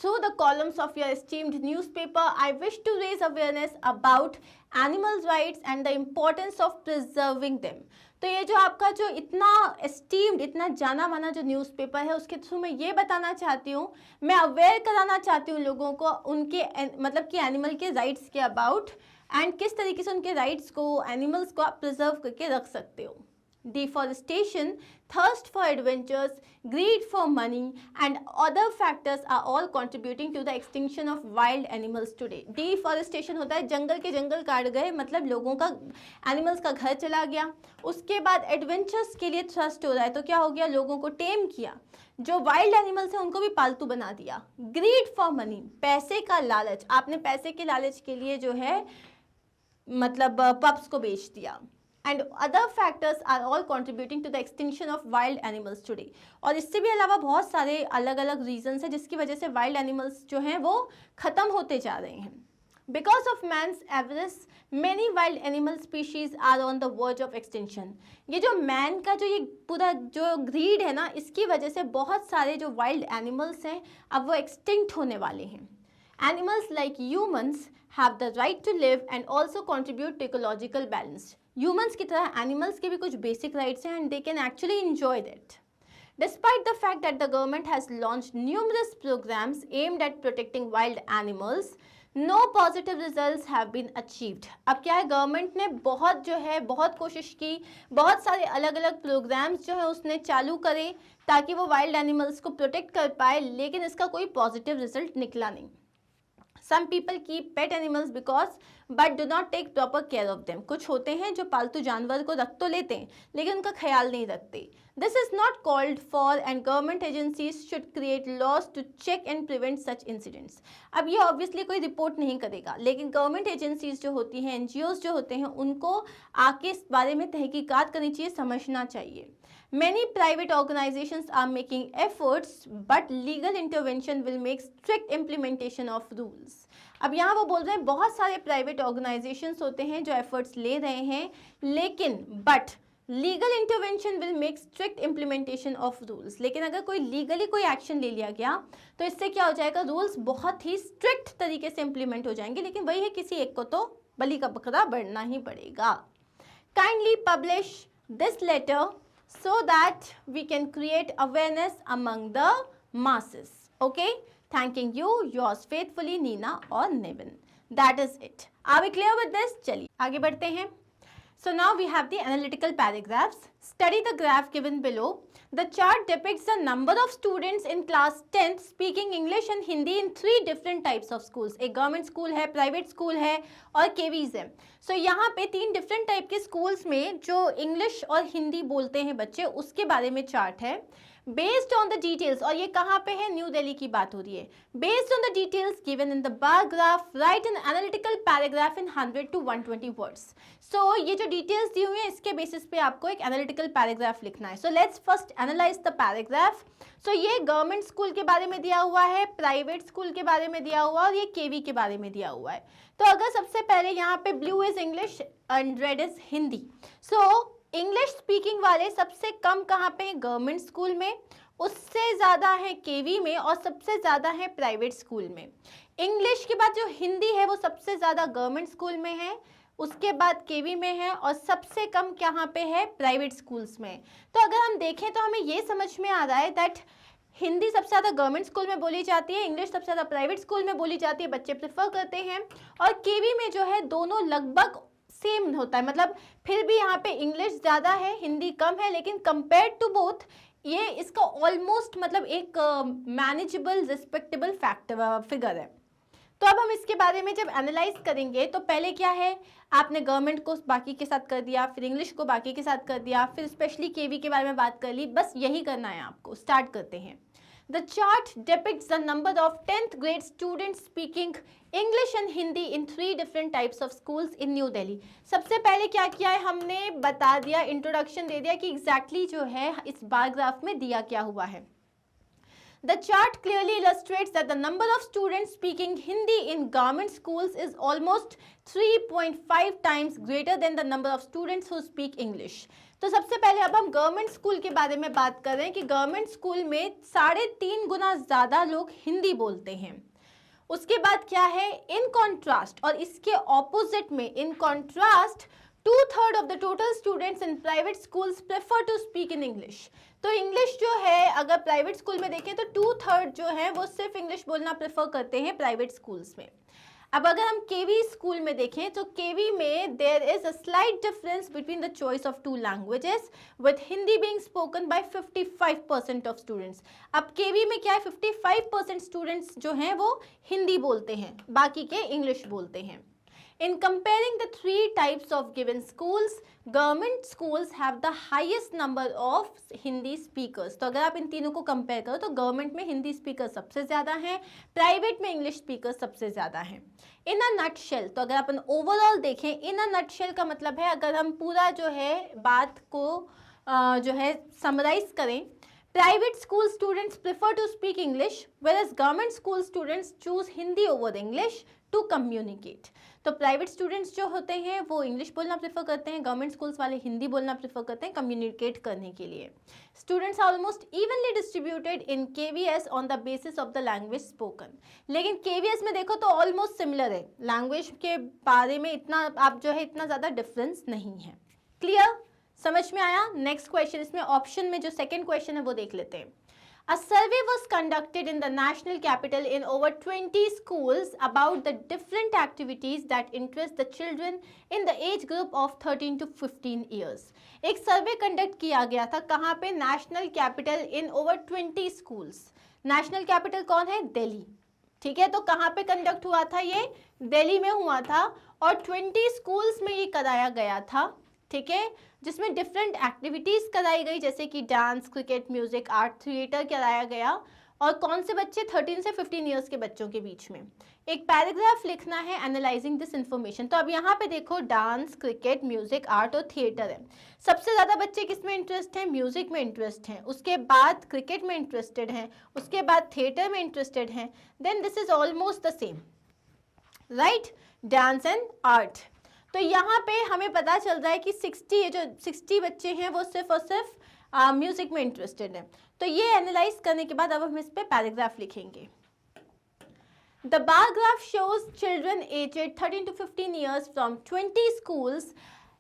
Through the columns of your esteemed newspaper, I wish to raise awareness about animal rights and the importance of preserving them. तो ये जो आपका जो इतना एस्टीम्ड, इतना जाना माना जो न्यूज़पेपर है उसके थ्रू मैं ये बताना चाहती हूँ, मैं अवेयर कराना चाहती हूँ लोगों को उनके मतलब कि एनिमल के राइट्स के अबाउट एंड किस तरीके से उनके राइट्स को, एनिमल्स को आप प्रिजर्व करके रख सकते हो. Deforestation, thirst for adventures, greed for money and other factors are all contributing to the extinction of wild animals today. Deforestation होता है जंगल के जंगल काट गए, मतलब लोगों का, एनिमल्स का घर चला गया. उसके बाद एडवेंचर्स के लिए थ्रस्ट हो रहा है, तो क्या हो गया, लोगों को टेम किया, जो वाइल्ड एनिमल्स हैं उनको भी पालतू बना दिया. ग्रीड फॉर मनी, पैसे का लालच, आपने पैसे के लालच के लिए जो है मतलब पप्स को बेच दिया. And other factors are all contributing to the extinction of wild animals today. और इससे भी अलावा बहुत सारे अलग अलग रीजंस हैं जिसकी वजह से वाइल्ड एनिमल्स जो हैं वो ख़त्म होते जा रहे हैं. Because of man's avarice, many wild animal species are on the verge of extinction. ये जो मैन का जो ये पूरा जो ग्रीड है ना, इसकी वजह से बहुत सारे जो वाइल्ड एनिमल्स हैं अब वो एक्सटिंक्ट होने वाले हैं. Animals like humans have the right to live and also contribute to ecological balance. Humans की तरह animals के भी कुछ basic rights हैं and they can actually enjoy that. Despite the fact that the government has launched numerous programs aimed at protecting wild animals, no positive results have been achieved. अब क्या है, government ने बहुत कोशिश की, बहुत सारे अलग अलग प्रोग्राम्स जो है उसने चालू करे ताकि वो वाइल्ड एनिमल्स को प्रोटेक्ट कर पाए, लेकिन इसका कोई पॉजिटिव रिजल्ट निकला नहीं. Some people keep pet animals because but do not take proper care of them. कुछ होते हैं जो पालतू जानवर को रख तो लेते हैं लेकिन उनका ख्याल नहीं रखते। This is not called for and government agencies should create laws to check and prevent such incidents. अब ये ऑब्वियसली कोई रिपोर्ट नहीं करेगा, लेकिन गवर्नमेंट एजेंसीज जो होती हैं, एनजीओज जो होते हैं, उनको आके इस बारे में तहकीकात करनी चाहिए, समझना चाहिए। Many private organizations are making efforts, but legal intervention will make strict implementation of rules. अब यहाँ वो बोल रहे हैं बहुत सारे प्राइवेट ऑर्गेनाइजेशंस होते हैं जो एफर्ट्स ले रहे हैं, लेकिन but legal intervention will make strict implementation of rules. लेकिन अगर कोई लीगली कोई एक्शन ले लिया गया तो इससे क्या हो जाएगा, रूल्स बहुत ही स्ट्रिक्ट तरीके से इम्प्लीमेंट हो जाएंगे। लेकिन वही है, किसी एक को तो बलि का बकरा बनना ही पड़ेगा। Kindly publish this letter so that we can create awareness among the masses. Okay, thanking you, yours faithfully Neena or Nevin. That is it. Are we clear with this? चलिए आगे बढ़ते हैं। So now we have the analytical paragraphs. Study the graph given below. The chart depicts the number of students in class 10th speaking English and Hindi in 3 different types of schools. एक government school है, private school है और KVs है। सो यहाँ पे 3 different type के schools में जो इंग्लिश और हिंदी बोलते हैं बच्चे, उसके बारे में चार्ट है। बेस्ड ऑन द डिटेल्स, और ये कहाँ पे है, न्यू दिल्ली की बात हो रही है। Based on the details given in the bar graph write an analytical paragraph in 100 to 120 words. So ये जो डिटेल्स दी हुई है इसके बेसिस पे आपको एक एनालिटिकल पैराग्राफ लिखना है। So let's first analyse the paragraph. So ये गवर्नमेंट स्कूल के बारे में दिया हुआ है, प्राइवेट स्कूल के बारे में दिया हुआ है और ये केवी के बारे में दिया हुआ है। तो अगर सबसे पहले यहाँ पे blue is English and red is Hindi. So English speaking वाले सबसे कम कहाँ पे हैं, गवर्नमेंट स्कूल में, उससे ज़्यादा है केवी में और सबसे ज़्यादा है प्राइवेट स्कूल में। इंग्लिश के बाद जो हिंदी है वो सबसे ज़्यादा गवर्नमेंट स्कूल में है, उसके बाद केवी में है और सबसे कम कहाँ पे है, प्राइवेट स्कूल्स में। तो अगर हम देखें तो हमें ये समझ में आ रहा है दैट हिंदी सबसे ज़्यादा गवर्नमेंट स्कूल में बोली जाती है, इंग्लिश सबसे ज़्यादा प्राइवेट स्कूल में बोली जाती है, बच्चे प्रेफर करते हैं। और केवी में जो है दोनों लगभग सेम होता है, मतलब फिर भी यहाँ पे इंग्लिश ज़्यादा है, हिंदी कम है, लेकिन कंपेयर टू बोथ ये इसका ऑलमोस्ट मतलब एक मैनेजेबल रिस्पेक्टेबल फैक्टर फिगर है। तो अब हम इसके बारे में जब एनालाइज करेंगे तो पहले क्या है, आपने गवर्नमेंट को बाकी के साथ कर दिया, फिर इंग्लिश को बाकी के साथ कर दिया, फिर स्पेशली केवी के बारे में बात कर ली, बस यही करना है आपको। स्टार्ट करते हैं। The chart depicts the number of 10th grade students speaking English and Hindi in 3 different types of schools in New Delhi. सबसे पहले क्या किया है, हमने बता दिया, इंट्रोडक्शन दे दिया कि एग्जैक्टली जो है इस बार ग्राफ में दिया क्या हुआ है। The chart clearly illustrates that the number of students speaking Hindi in government schools is almost 3.5 times greater than the number of students who speak English. तो सबसे पहले अब हम गवर्नमेंट स्कूल के बारे में बात कर रहे हैं कि गवर्नमेंट स्कूल में 3.5 गुना ज़्यादा लोग हिंदी बोलते हैं। उसके बाद क्या है, इन कॉन्ट्रास्ट, और इसके ऑपोजिट में in contrast 2/3 of the total students in private schools prefer to speak in English. तो इंग्लिश जो है अगर प्राइवेट स्कूल में देखें तो 2/3 जो है वो सिर्फ इंग्लिश बोलना प्रेफर करते हैं प्राइवेट स्कूल्स में। अब अगर हम केवी स्कूल में देखें तो केवी में there is a slight difference between the choice of 2 languages with Hindi being spoken by 55% of students. अब केवी में क्या है, 55% स्टूडेंट्स जो हैं वो हिंदी बोलते हैं, बाकी के इंग्लिश बोलते हैं। In comparing the 3 types of given schools, government schools have the highest number of Hindi speakers. तो अगर आप इन तीनों को कंपेयर करो तो गवर्नमेंट में हिंदी स्पीकर सबसे ज़्यादा हैं, प्राइवेट में इंग्लिश स्पीकर सबसे ज़्यादा हैं। इन अ नटशेल, तो अगर अपन ओवरऑल देखें, इन अ नटशेल का मतलब है अगर हम पूरा जो है बात को जो है समराइज करें, private school students prefer to speak English whereas government school students choose Hindi over English to communicate. तो प्राइवेट स्टूडेंट्स जो होते हैं वो इंग्लिश बोलना प्रेफर करते हैं, गवर्नमेंट स्कूल्स वाले हिंदी बोलना प्रेफर करते हैं कम्युनिकेट करने के लिए। Students are almost evenly distributed in KVs on the basis of the language spoken. लेकिन केवीएस में देखो तो ऑलमोस्ट सिमिलर है, लैंग्वेज के बारे में इतना आप जो है इतना ज़्यादा डिफरेंस नहीं है। क्लियर, समझ में आया? नेक्स्ट क्वेश्चन, इसमें ऑप्शन में जो सेकेंड क्वेश्चन है वो देख लेते हैं। A survey was conducted in the national capital in over 20 schools about the different activities that interest the children in the age group of 13 to 15 years. एक survey conduct किया गया था, कहाँ पे, national capital in over 20 schools। National capital कौन है, दिल्ली, ठीक है। तो कहाँ पे कंडक्ट हुआ था, ये दिल्ली में हुआ था और 20 स्कूल्स में ये कराया गया था, ठीक है, जिसमें डिफरेंट एक्टिविटीज़ कराई गई, जैसे कि dance, cricket, music, art, theatre कराया गया। और कौन से बच्चे? 13 से 15 ईयर्स के बच्चों के बीच में। एक पैराग्राफ लिखना है एनालाइजिंग दिस इन्फॉर्मेशन। तो अब यहाँ पे देखो डांस, क्रिकेट, म्यूजिक, आर्ट और थिएटर है। सबसे ज़्यादा बच्चे किस में इंटरेस्ट हैं? म्यूजिक में इंटरेस्ट हैं, उसके बाद क्रिकेट में इंटरेस्टेड हैं, उसके बाद थिएटर में इंटरेस्टेड हैं। Then this is almost the same, right, dance and art. तो यहाँ पे हमें पता चल रहा है कि 60 बच्चे हैं वो सिर्फ और सिर्फ म्यूजिक में इंटरेस्टेड हैं। तो ये एनालाइज करने के बाद अब हम इस पे पैराग्राफ लिखेंगे। The bar graph shows children aged 13 to 15 years from 20 schools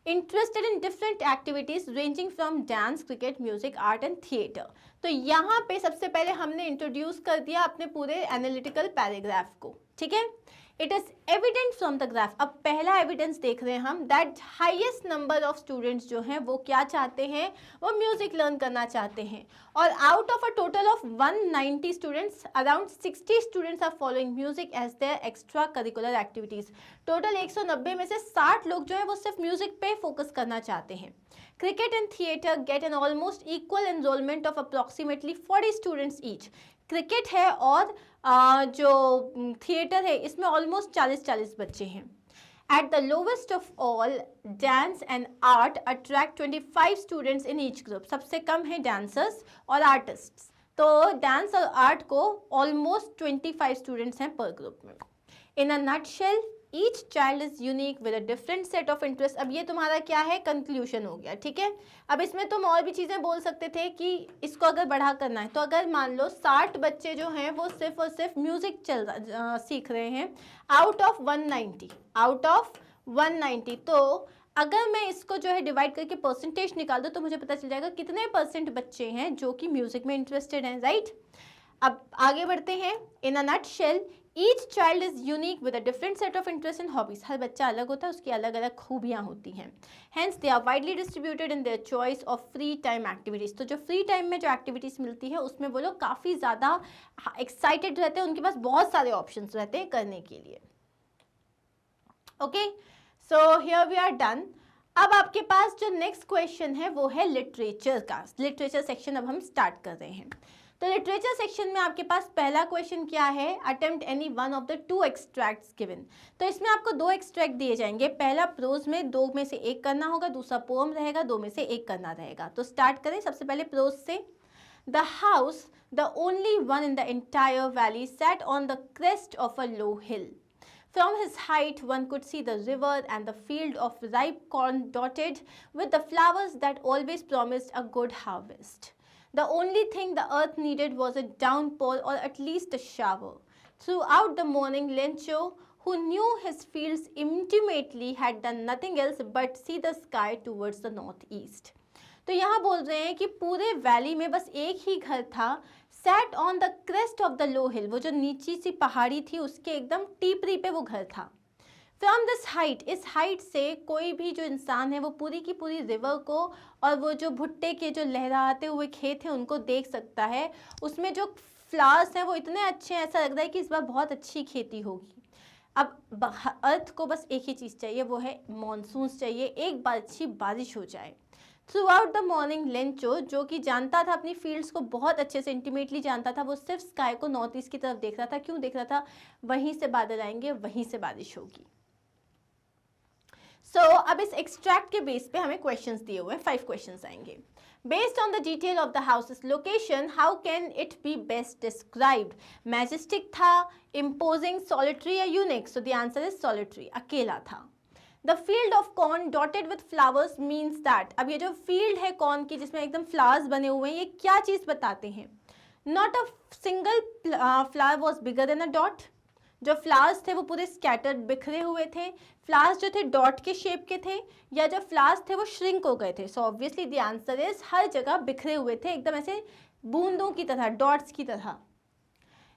interested in different activities ranging from dance, cricket, music, art and theatre. तो यहाँ पे सबसे पहले हमने इंट्रोड्यूस कर दिया अपने पूरे एनालिटिकल पैराग्राफ को, ठीक है। It is evident from the graph. अब पहला एविडेंस देख रहे हैं हम, that highest number of students जो हैं वो क्या चाहते हैं? वो म्यूजिक लर्न करना चाहते हैं। और out of a total of 190 students, around 60 students are following music as their extra curricular activities. Total 190 में से 60 लोग जो है वो सिर्फ म्यूजिक पे फोकस करना चाहते हैं। Cricket and theatre get an almost equal enrolment of approximately 40 students each. Cricket है और जो थिएटर है इसमें ऑलमोस्ट 40 बच्चे हैं। At the lowest of all, dance and art attract 25 students in each group. सबसे कम है डांसर्स और आर्टिस्ट्स, तो डांस और आर्ट को ऑलमोस्ट 25 स्टूडेंट्स हैं पर ग्रुप में। In a nutshell, each child is unique with a different set of interest. अब ये तुम्हारा क्या है? कंक्लूजन हो गया, ठीक है। अब इसमें तुम और भी चीज़ें बोल सकते थे कि इसको अगर बढ़ा करना है, तो अगर मान लो 60 बच्चे जो हैं वो सिर्फ और सिर्फ म्यूजिक सीख रहे हैं आउट ऑफ 190, तो अगर मैं इसको जो है डिवाइड करके परसेंटेज निकाल दूँ तो मुझे पता चल जाएगा कितने % बच्चे हैं जो कि म्यूजिक में इंटरेस्टेड हैं, राइट। अब आगे बढ़ते हैं। In a nutshell, each child is unique with a different set of interest and hobbies. हर बच्चा अलग होता है, उसकी अलग अलग खूबियाँ होती हैं। Hence they are widely distributed in their choice of free time activities. तो जो फ्री टाइम में जो एक्टिविटीज़ मिलती है उसमें वो लोग काफ़ी ज़्यादा एक्साइटेड रहते हैं, उनके पास बहुत सारे ऑप्शंस रहते हैं करने के लिए। Okay, so here we are done. अब आपके पास जो नेक्स्ट क्वेश्चन है वो है लिटरेचर का। लिटरेचर सेक्शन अब हम स्टार्ट कर रहे हैं। तो लिटरेचर सेक्शन में आपके पास पहला क्वेश्चन क्या है? Attempt any one of the 2 extracts given. तो इसमें आपको 2 एक्सट्रैक्ट दिए जाएंगे। पहला प्रोज में 2 में से 1 करना होगा, दूसरा पोम रहेगा, 2 में से 1 करना रहेगा। तो स्टार्ट करें सबसे पहले प्रोज से। The house, the only one in the entire valley, sat on the crest of a low hill. From his height, one could see the river and the field of ripe corn dotted with the flowers that always promised a good harvest. The only thing the earth needed was a downpour or at least a shower. Throughout the morning, Lencho, who knew his fields intimately, had done nothing else but see the sky towards the northeast. तो यहाँ बोल रहे हैं कि पूरे valley में बस एक ही घर था, set on the crest of the low hill, वो जो नीची सी पहाड़ी थी उसके एकदम टीपरी पे वो घर था। फ्रॉम दिस हाइट, इस हाइट से कोई भी जो इंसान है वो पूरी की पूरी रिवर को और वो जो भुट्टे के जो लहराते हुए खेत हैं उनको देख सकता है। उसमें जो फ्लावर्स हैं वो इतने अच्छे हैं, ऐसा लग रहा है कि इस बार बहुत अच्छी खेती होगी। अब अर्थ को बस एक ही चीज़ चाहिए, वो है मॉनसून्स चाहिए, एक बार अच्छी बारिश हो जाए। Through out the morning, Lencho, जो कि जानता था अपनी फील्ड्स को बहुत अच्छे से, इंटीमेटली जानता था, वो सिर्फ स्काई को नॉर्थ ईस्ट की तरफ देख रहा था। क्यों देख रहा था? वहीं से बादल आएंगे, वहीं से बारिश होगी। अब इस एक्सट्रैक्ट के बेस पे हमें क्वेश्चंस दिए हुए हैं, 5 क्वेश्चंस आएंगे। Based on the detail of the house's location, how can it be best described? Majestic था, imposing, solitary या unique? So the answer is solitary, अकेला था। The field of corn dotted with flowers means that, अब ये जो field है corn की जिसमें एकदम flowers बने हुए हैं, ये क्या चीज़ बताते हैं? Not a single flower was bigger than a dot. जो फ्लावर्स थे वो पूरे स्कैटर्ड, बिखरे हुए थे। फ्लावर्स जो थे डॉट के शेप के थे, या जो फ्लावर्स थे वो श्रिंक हो गए थे। So obviously the answer is हर जगह बिखरे हुए थे, एकदम ऐसे बूंदों की तरह, डॉट्स की तरह।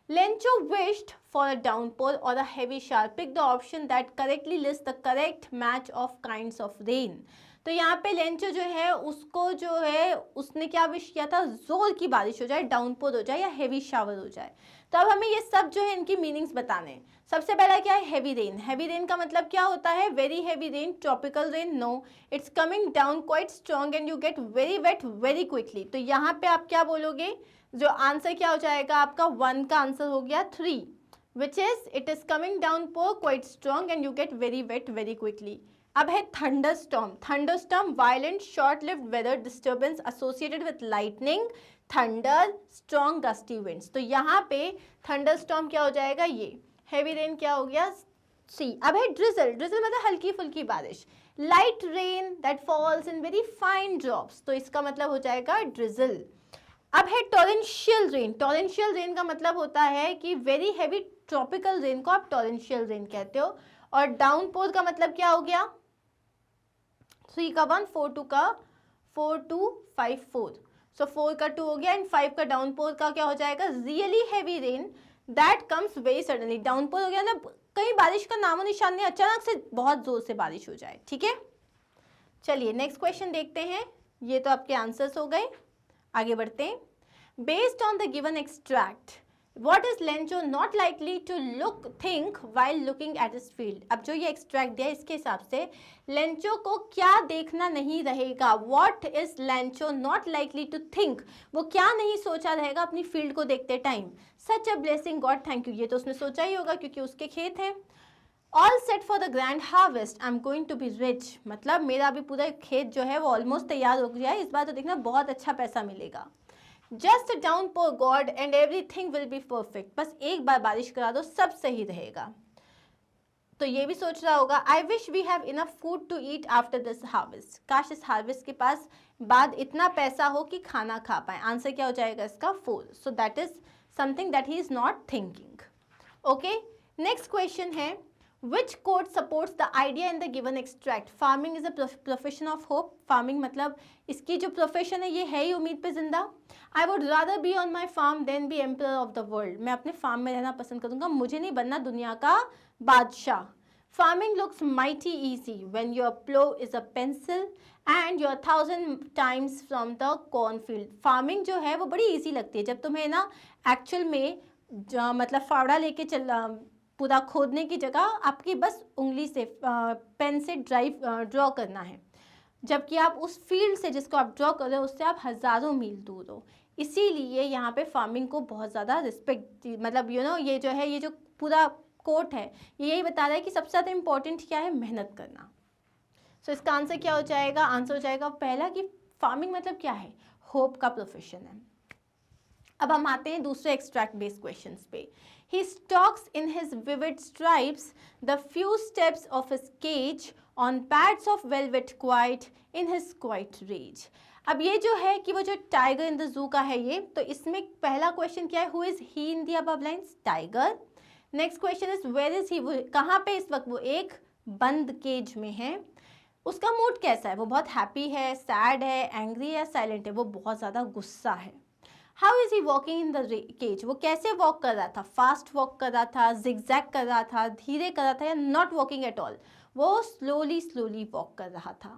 Lencho wished for a downpour और a heavy shower. Pick the option that correctly list the correct match of kinds of rain. तो यहाँ पे लेंचो जो है उसको जो है उसने क्या विश किया था, जोर की बारिश हो जाए, डाउनपोर हो जाए या हेवी शावर हो जाए। तो अब हमें ये सब जो है इनकी मीनिंग्स बताने हैं। सबसे पहला क्या है, हैवी रेन। हैवी रेन का मतलब क्या होता है, very heavy rain, tropical rain, no, it's coming down quite strong and you get very wet very quickly. तो यहाँ पे आप क्या बोलोगे, जो आंसर क्या हो जाएगा आपका, 1 का आंसर हो गया 3, which is it is coming down pour quite strong and you get very wet very quickly. अब है thunderstorm. Thunderstorm violent short lived weather disturbance associated with lightning, thunder, strong gusty winds. तो यहाँ पे thunderstorm क्या हो जाएगा, ये heavy rain क्या हो गया, सी। अब है ड्रिजल। ड्रिजल मतलब हल्की फुल्की बारिश, light rain that falls in very fine drops, तो इसका मतलब हो जाएगा ड्रिजल। अब है टॉरेंशियल रेन। टॉरेंशियल रेन का मतलब होता है कि वेरी हैवी ट्रॉपिकल रेन को आप टॉरेंशियल रेन कहते हो। और डाउनपोर का मतलब क्या हो गया, 3 का 1, 4 2 का 4 2 5 4, सो 4 का 2 हो गया एंड 5 का डाउनपोर का क्या हो जाएगा, really heavy rain that comes very suddenly. Downpour हो गया ना, कहीं बारिश का नामो निशान नहीं, अचानक से बहुत जोर से बारिश हो जाए, ठीक है। चलिए नेक्स्ट क्वेश्चन देखते हैं। ये तो आपके आंसर्स हो गए, आगे बढ़ते हैं। Based on the given extract what is Lencho not likely to look think while looking at his field. अब जो ये एक्सट्रैक्ट दिया इसके हिसाब से लेंचो को क्या देखना नहीं रहेगा, what is Lencho not likely to think, वो क्या नहीं सोचा रहेगा अपनी फील्ड को देखते time, such a blessing God thank you, ये तो उसने सोचा ही होगा क्योंकि उसके खेत हैं। All set for the grand harvest, I am going to be rich, मतलब मेरा अभी पूरा खेत जो है वो ऑलमोस्ट तैयार हो गया है, इस बार तो देखना बहुत अच्छा पैसा मिलेगा। Just downpour God and everything will be perfect, बस एक बार बारिश करा दो सब सही रहेगा। तो ये भी सोच रहा होगा I wish we have enough food to eat after this harvest, काश इस हार्वेस्ट के पास बाद इतना पैसा हो कि खाना खा पाए। आंसर क्या हो जाएगा इसका 4, so that is something that he is not thinking. Okay, next question है Which quote supports the idea in the given extract? Farming is a profession of hope. Farming मतलब इसकी जो profession है ये है ही उम्मीद पे जिंदा। I would rather be on my farm than be emperor of the world. मैं अपने फार्म में रहना पसंद करूँगा, मुझे नहीं बनना दुनिया का बादशाह। Farming looks mighty easy when your plow is a pencil and you're 1,000 times from the cornfield. Farming जो है वो बड़ी easy लगती है जब तुम्हें ना एक्चुअल में मतलब फावड़ा लेके चल पूरा खोदने की जगह आपकी बस उंगली से पेन से ड्रॉ करना है, जबकि आप उस फील्ड से जिसको आप ड्रॉ कर रहे हो उससे आप हज़ारों मील दूर हो। इसीलिए यहाँ पे फार्मिंग को बहुत ज़्यादा रिस्पेक्ट, मतलब ये जो है ये जो पूरा कोट है ये यही बता रहा है कि सबसे ज़्यादा इंपॉर्टेंट क्या है, मेहनत करना। सो इसका आंसर क्या हो जाएगा, आंसर हो जाएगा पहला कि फार्मिंग मतलब क्या है, होप का प्रोफेशन है। अब हम आते हैं दूसरे एक्सट्रैक्ट बेस्ड क्वेश्चंस पे। He stalks in his vivid stripes the few steps of his cage on pads of velvet quiet in his quiet rage. अब ये जो है कि वो जो टाइगर इन द जू का है ये, तो इसमें पहला क्वेश्चन क्या है, who is he in the above lines, tiger. Next question is where is he, वो कहाँ पे इस वक्त वो एक बंद केज में है। उसका मूड कैसा है, वो बहुत हैप्पी है, सैड है, एंग्री है, साइलेंट है, वो बहुत ज़्यादा गुस्सा है। How is he walking in the cage, वो कैसे वॉक कर रहा था, फास्ट वॉक कर रहा था, जिगजैग कर रहा था, धीरे कर रहा था या नॉट वॉकिंग एट ऑल, वो स्लोली स्लोली वॉक कर रहा था।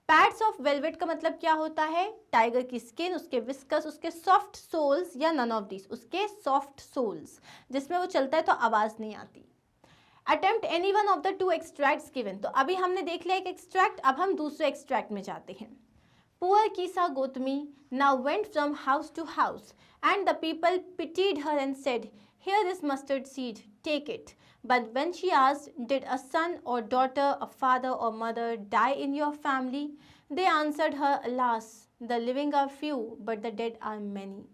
पैड्स ऑफ वेलवेट का मतलब क्या होता है, टाइगर की स्किन, उसके विस्कस, उसके सॉफ्ट सोल्स या नन ऑफ दिस, उसके सॉफ्ट सोल्स जिसमें वो चलता है तो आवाज़ नहीं आती। Attempt any one of the 2 extracts given, तो अभी हमने देख लिया एक एक्सट्रैक्ट, अब हम दूसरे एक्सट्रैक्ट में जाते हैं। Poor Kisa Gotami now went from house to house, and the people pitied her and said, "Here is mustard seed, take it." But when she asked, "Did a son or daughter, a father or mother die in your family?" they answered her, "Alas, the living are few, but the dead are many.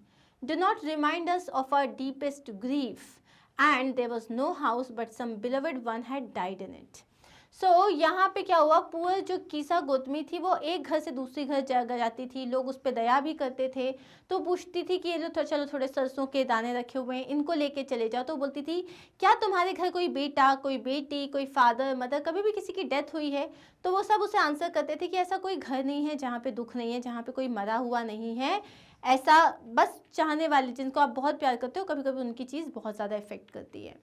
Do not remind us of our deepest grief." And there was no house, but some beloved one had died in it. यहाँ पे क्या हुआ, poor जो कीसा गौतमी थी वो एक घर से दूसरी घर जाती थी, लोग उस पर दया भी करते थे, तो पूछती थी कि ये लो चलो थोड़े सरसों के दाने रखे हुए हैं इनको लेके चले जाओ। तो बोलती थी क्या तुम्हारे घर कोई बेटा, कोई बेटी, कोई फादर मदर, कभी भी किसी की डेथ हुई है? तो वो सब उसे आंसर करते थे कि ऐसा कोई घर नहीं है जहाँ पे दुख नहीं है, जहाँ पे कोई मरा हुआ नहीं है, ऐसा बस चाहने वाले जिनको आप बहुत प्यार करते हो कभी कभी उनकी चीज़ बहुत ज़्यादा इफेक्ट करती है।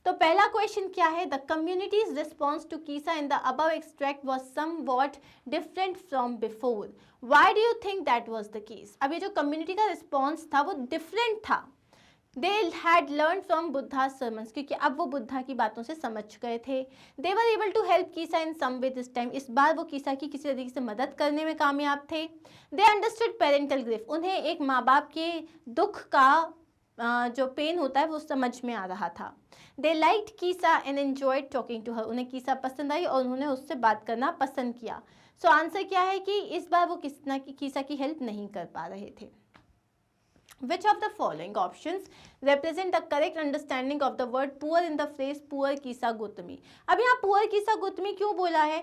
तो पहला क्वेश्चन क्या है, the community's response to Kisa in the above extract was somewhat different from before, why do you think that was the case. अब ये जो कम्युनिटी का रिस्पॉन्स था वो डिफरेंट था, they had learn from Buddha sermons, क्योंकि अब वो बुद्धा की बातों से समझ गए थे। They were able to help Kisa in some way this time, इस बार वो कीसा की किसी तरीके से मदद करने में कामयाब थे। दे अंडरस्टूड पेरेंटल ग्रीफ, उन्हें एक माँ बाप के दुख का जो पेन होता है वो समझ में आ रहा था। They liked Kisa and enjoyed talking to her, उन्हें कीसा पसंद आई और उन्होंने उससे बात करना पसंद किया। सो आंसर क्या है कि इस बार वो कीसा की हेल्प नहीं कर पा रहे थे। Which of the following options represent the correct understanding of the word poor in the phrase poor Kisa Gautami? अब यहाँ poor Kisa Gautami क्यों बोला है,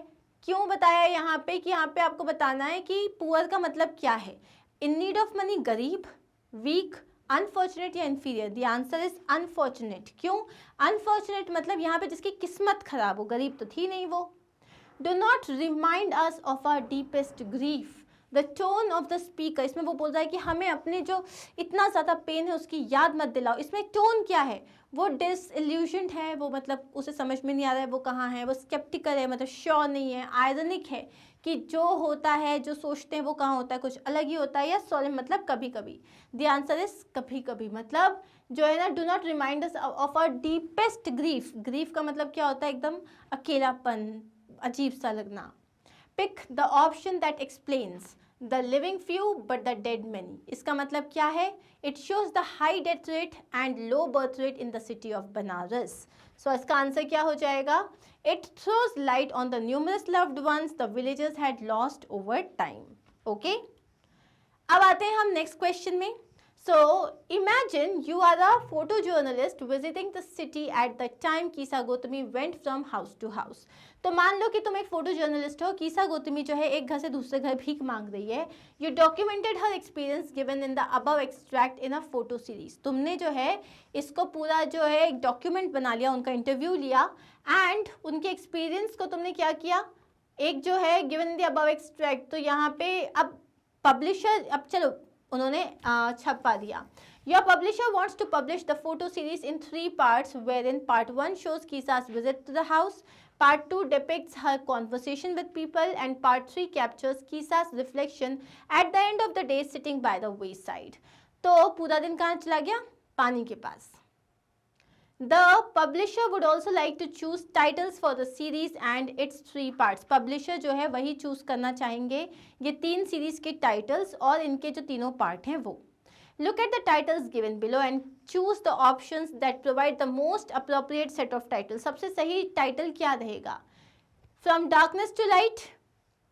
क्यों बताया है यहाँ पे कि यहाँ पे आपको बताना है कि poor का मतलब क्या है, in need of money, गरीब, weak, अनफॉर्चुनेट या inferior. The answer is unfortunate. क्यों अनफॉर्चुनेट, मतलब यहाँ पे जिसकी किस्मत खराब हो, गरीब तो थी नहीं वो। Do not remind us of our deepest grief, the tone of the speaker, इसमें वो बोल रहा है कि हमें अपने जो इतना ज़्यादा पेन है उसकी याद मत दिलाओ। इसमें टोन क्या है, वो डिसइल्यूशन्ड है, वो मतलब उसे समझ में नहीं आ रहा है वो कहाँ है, वो स्केप्टिकल है, मतलब श्योर नहीं है, आयरनिक है कि जो होता है जो सोचते हैं वो कहाँ होता है, कुछ अलग ही होता है, या सोलेम मतलब कभी कभी। द आंसर इज कभी कभी, मतलब जो है ना, do not remind us of our deepest grief. Grief का मतलब क्या होता है, एकदम अकेलापन, अजीब सा लगना। Pick the option that explains the living few but the dead many, इसका मतलब क्या है, it shows the high death rate and low birth rate in the city of Banaras. So इसका आंसर क्या हो जाएगा, it throws light on the numerous loved ones the villagers had lost over time. Okay, अब आते हैं हम नेक्स्ट क्वेश्चन में। So imagine you are a photojournalist visiting the city at the time Kisa Gautami went from house to house. तो मान लो कि तुम एक फोटो जर्नलिस्ट हो, कीसा गौतमी जो है एक घर से दूसरे घर भीख मांग रही है। You documented her experience given in the above extract in a photo series, तुमने जो है इसको पूरा जो है एक डॉक्यूमेंट बना लिया, उनका इंटरव्यू लिया एंड उनके एक्सपीरियंस को तुमने क्या किया, एक जो है given in the above extract, तो यहाँ पे अब पब्लिशर, अब चलो उन्होंने छपवा दिया। Your publisher wants to publish the photo series in 3 parts, wherein part 1 shows Kisa's visit to the house, part 2 depicts her conversation with people, and part 3 captures Kisa's reflection at the end of the day sitting by the wayside. तो पूरा दिन कहाँ चला गया, पानी के पास। The publisher would also like to choose titles for the series and its 3 parts. Publisher जो है वही चूज करना चाहेंगे ये 3 सीरीज के टाइटल्स और इनके जो तीनों पार्ट हैं वो। Look at the titles given below and choose the options that provide the most appropriate set of titles. सबसे सही टाइटल क्या रहेगा, From Darkness to Light,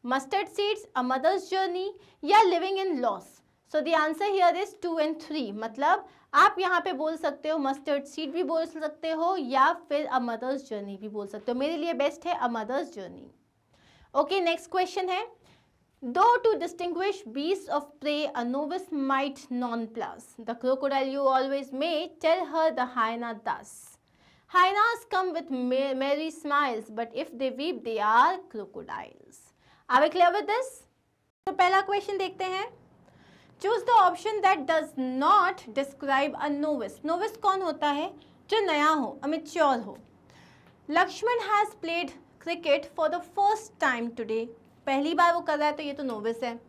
Mustard Seeds, A Mother's Journey या Living in Loss. So the answer here is 2 and 3, मतलब आप यहाँ पे बोल सकते हो मस्टर्ड सीड भी बोल सकते हो या फिर अ मदर्स जर्नी भी बोल सकते हो, मेरे लिए बेस्ट है a mother's journey. Okay, next question है, दो to distinguish beasts of prey a novice might nonplus, the crocodile you always may tell her the hyena thus. Hyenas come with merry smiles, but if they weep they are crocodiles. Are we clear with this? तो पहला question देखते हैं, Choose the option that does not describe a novice. Novice कौन होता है, जो नया हो, अमेच्योर हो। Lakshman has played cricket for the first time today. पहली बार वो कर रहा है तो ये तो नोविस है।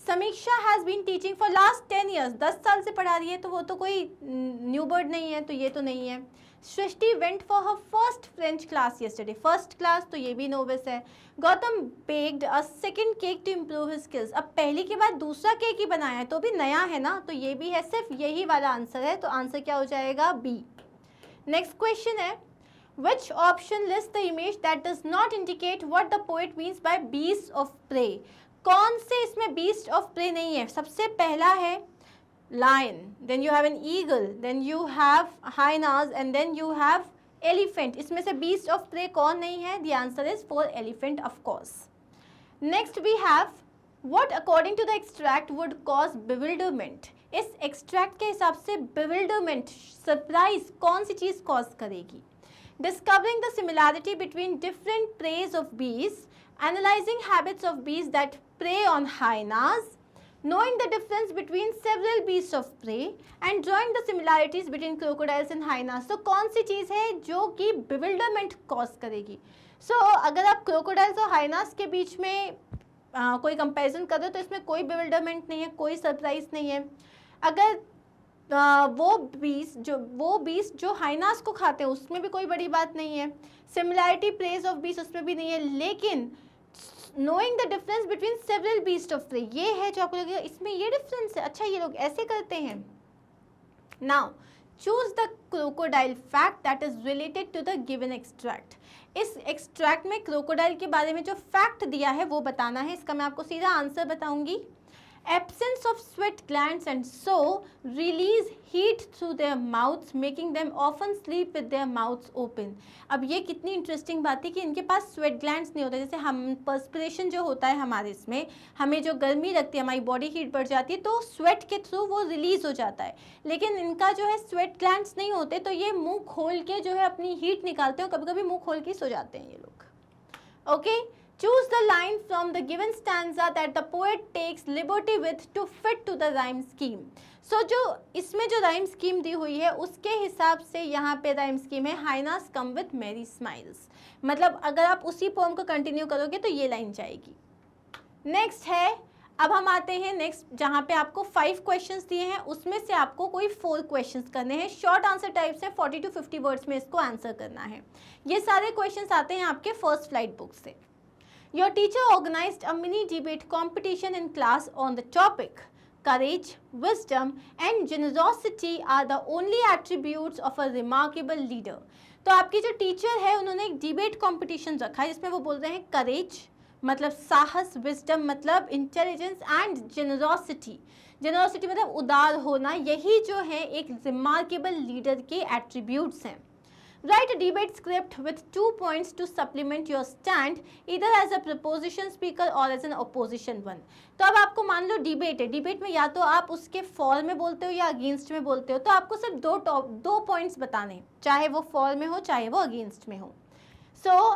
Samiksha has been teaching for last 10 years, 10 साल से पढ़ा रही है तो वो तो कोई न्यू बर्ड नहीं है, तो ये तो नहीं है। Srishti went for her first French class yesterday, first class, तो ये भी नोविस है। Gautam baked a second cake to improve his skills, अब पहली के बाद दूसरा केक ही बनाया है तो भी नया है ना, तो ये भी है, सिर्फ यही वाला आंसर है, तो आंसर क्या हो जाएगा, बी। नेक्स्ट क्वेश्चन है, Which option lists the image that does not indicate what the poet means by beasts of prey? कौन से इसमें beast of prey नहीं है, सबसे पहला है lion, then you have an eagle, then you have hyenas and then you have elephant. इसमें से beast of prey कौन नहीं है, the answer is for elephant of course. Next we have what according to the extract would cause bewilderment. इस extract के हिसाब से bewilderment, surprise कौन सी चीज़ cause करेगी। Discovering the similarity between different preys of bees, analyzing habits of bees that prey on hyenas, knowing the difference between several beasts of prey and drawing the similarities between crocodiles and hyenas. तो कौन सी चीज़ है जो कि bewilderment cause करेगी? अगर आप crocodiles और hyenas के बीच में कोई कंपैरिजन कर रहे हो तो इसमें कोई bewilderment नहीं है, कोई सरप्राइज नहीं है. अगर वो बीस जो हाइनास को खाते हैं उसमें भी कोई बड़ी बात नहीं है. सिमिलैरिटी प्रेज ऑफ बीस उसमें भी नहीं है. लेकिन knowing the difference between several beast of prey, ये है जो आपको लगेगा इसमें ये डिफरेंस है, अच्छा ये लोग ऐसे करते हैं. Now choose the crocodile fact that is related to the given extract. इस एक्सट्रैक्ट में क्रोकोडाइल के बारे में जो फैक्ट दिया है वो बताना है. इसका मैं आपको सीधा आंसर बताऊंगी. Absence of sweat glands and so release heat through their mouths, making them often sleep with their mouths open. अब ये कितनी इंटरेस्टिंग बात है कि इनके पास स्वेट ग्लैंड्स नहीं होते. जैसे हम पर्सपिरेशन जो होता है हमारे इसमें, हमें जो गर्मी लगती है, हमारी बॉडी हीट बढ़ जाती है तो स्वेट के थ्रू वो रिलीज हो जाता है. लेकिन इनका जो है स्वेट ग्लैंड्स नहीं होते तो ये मुंह खोल के जो है अपनी हीट निकालते हैं. कभी कभी मुंह खोल के सो जाते हैं ये लोग. Okay, choose the line from the given stanza that the poet takes liberty with to fit to the rhyme scheme. So जो इसमें जो rhyme scheme दी हुई है उसके हिसाब से यहाँ पे rhyme scheme है hyenas come with merry smiles. मतलब अगर आप उसी poem को कंटिन्यू करोगे तो ये लाइन जाएगी. नेक्स्ट है, अब हम आते हैं नेक्स्ट जहाँ पे आपको 5 क्वेश्चंस दिए हैं, उसमें से आपको कोई 4 क्वेश्चंस करने हैं. शॉर्ट आंसर टाइप से 40 to 50 वर्ड्स में इसको आंसर करना है. ये सारे क्वेश्चंस आते हैं आपके फर्स्ट फ्लाइट बुक से. Your teacher organized a mini debate competition in class on the topic courage, wisdom and generosity are the only attributes of a remarkable leader. तो आपकी जो टीचर है उन्होंने एक डिबेट कंपटीशन रखा है जिसमें वो बोल रहे हैं करेज मतलब साहस, विजडम मतलब इंटेलिजेंस एंड जेनरोसिटी. जेनरोसिटी मतलब उदार होना. यही जो है एक रिमार्केबल लीडर के एट्रीब्यूट्स हैं. Write a debate script with 2 points to supplement your stand either as a proposition speaker or as an opposition one. तो अब आपको मान लो डिबेट है, डिबेट में या तो आप उसके फॉर में बोलते हो या अगेंस्ट में बोलते हो, तो आपको सिर्फ दो पॉइंट्स बताने, चाहे वो फॉर में हो चाहे वो अगेंस्ट में हो.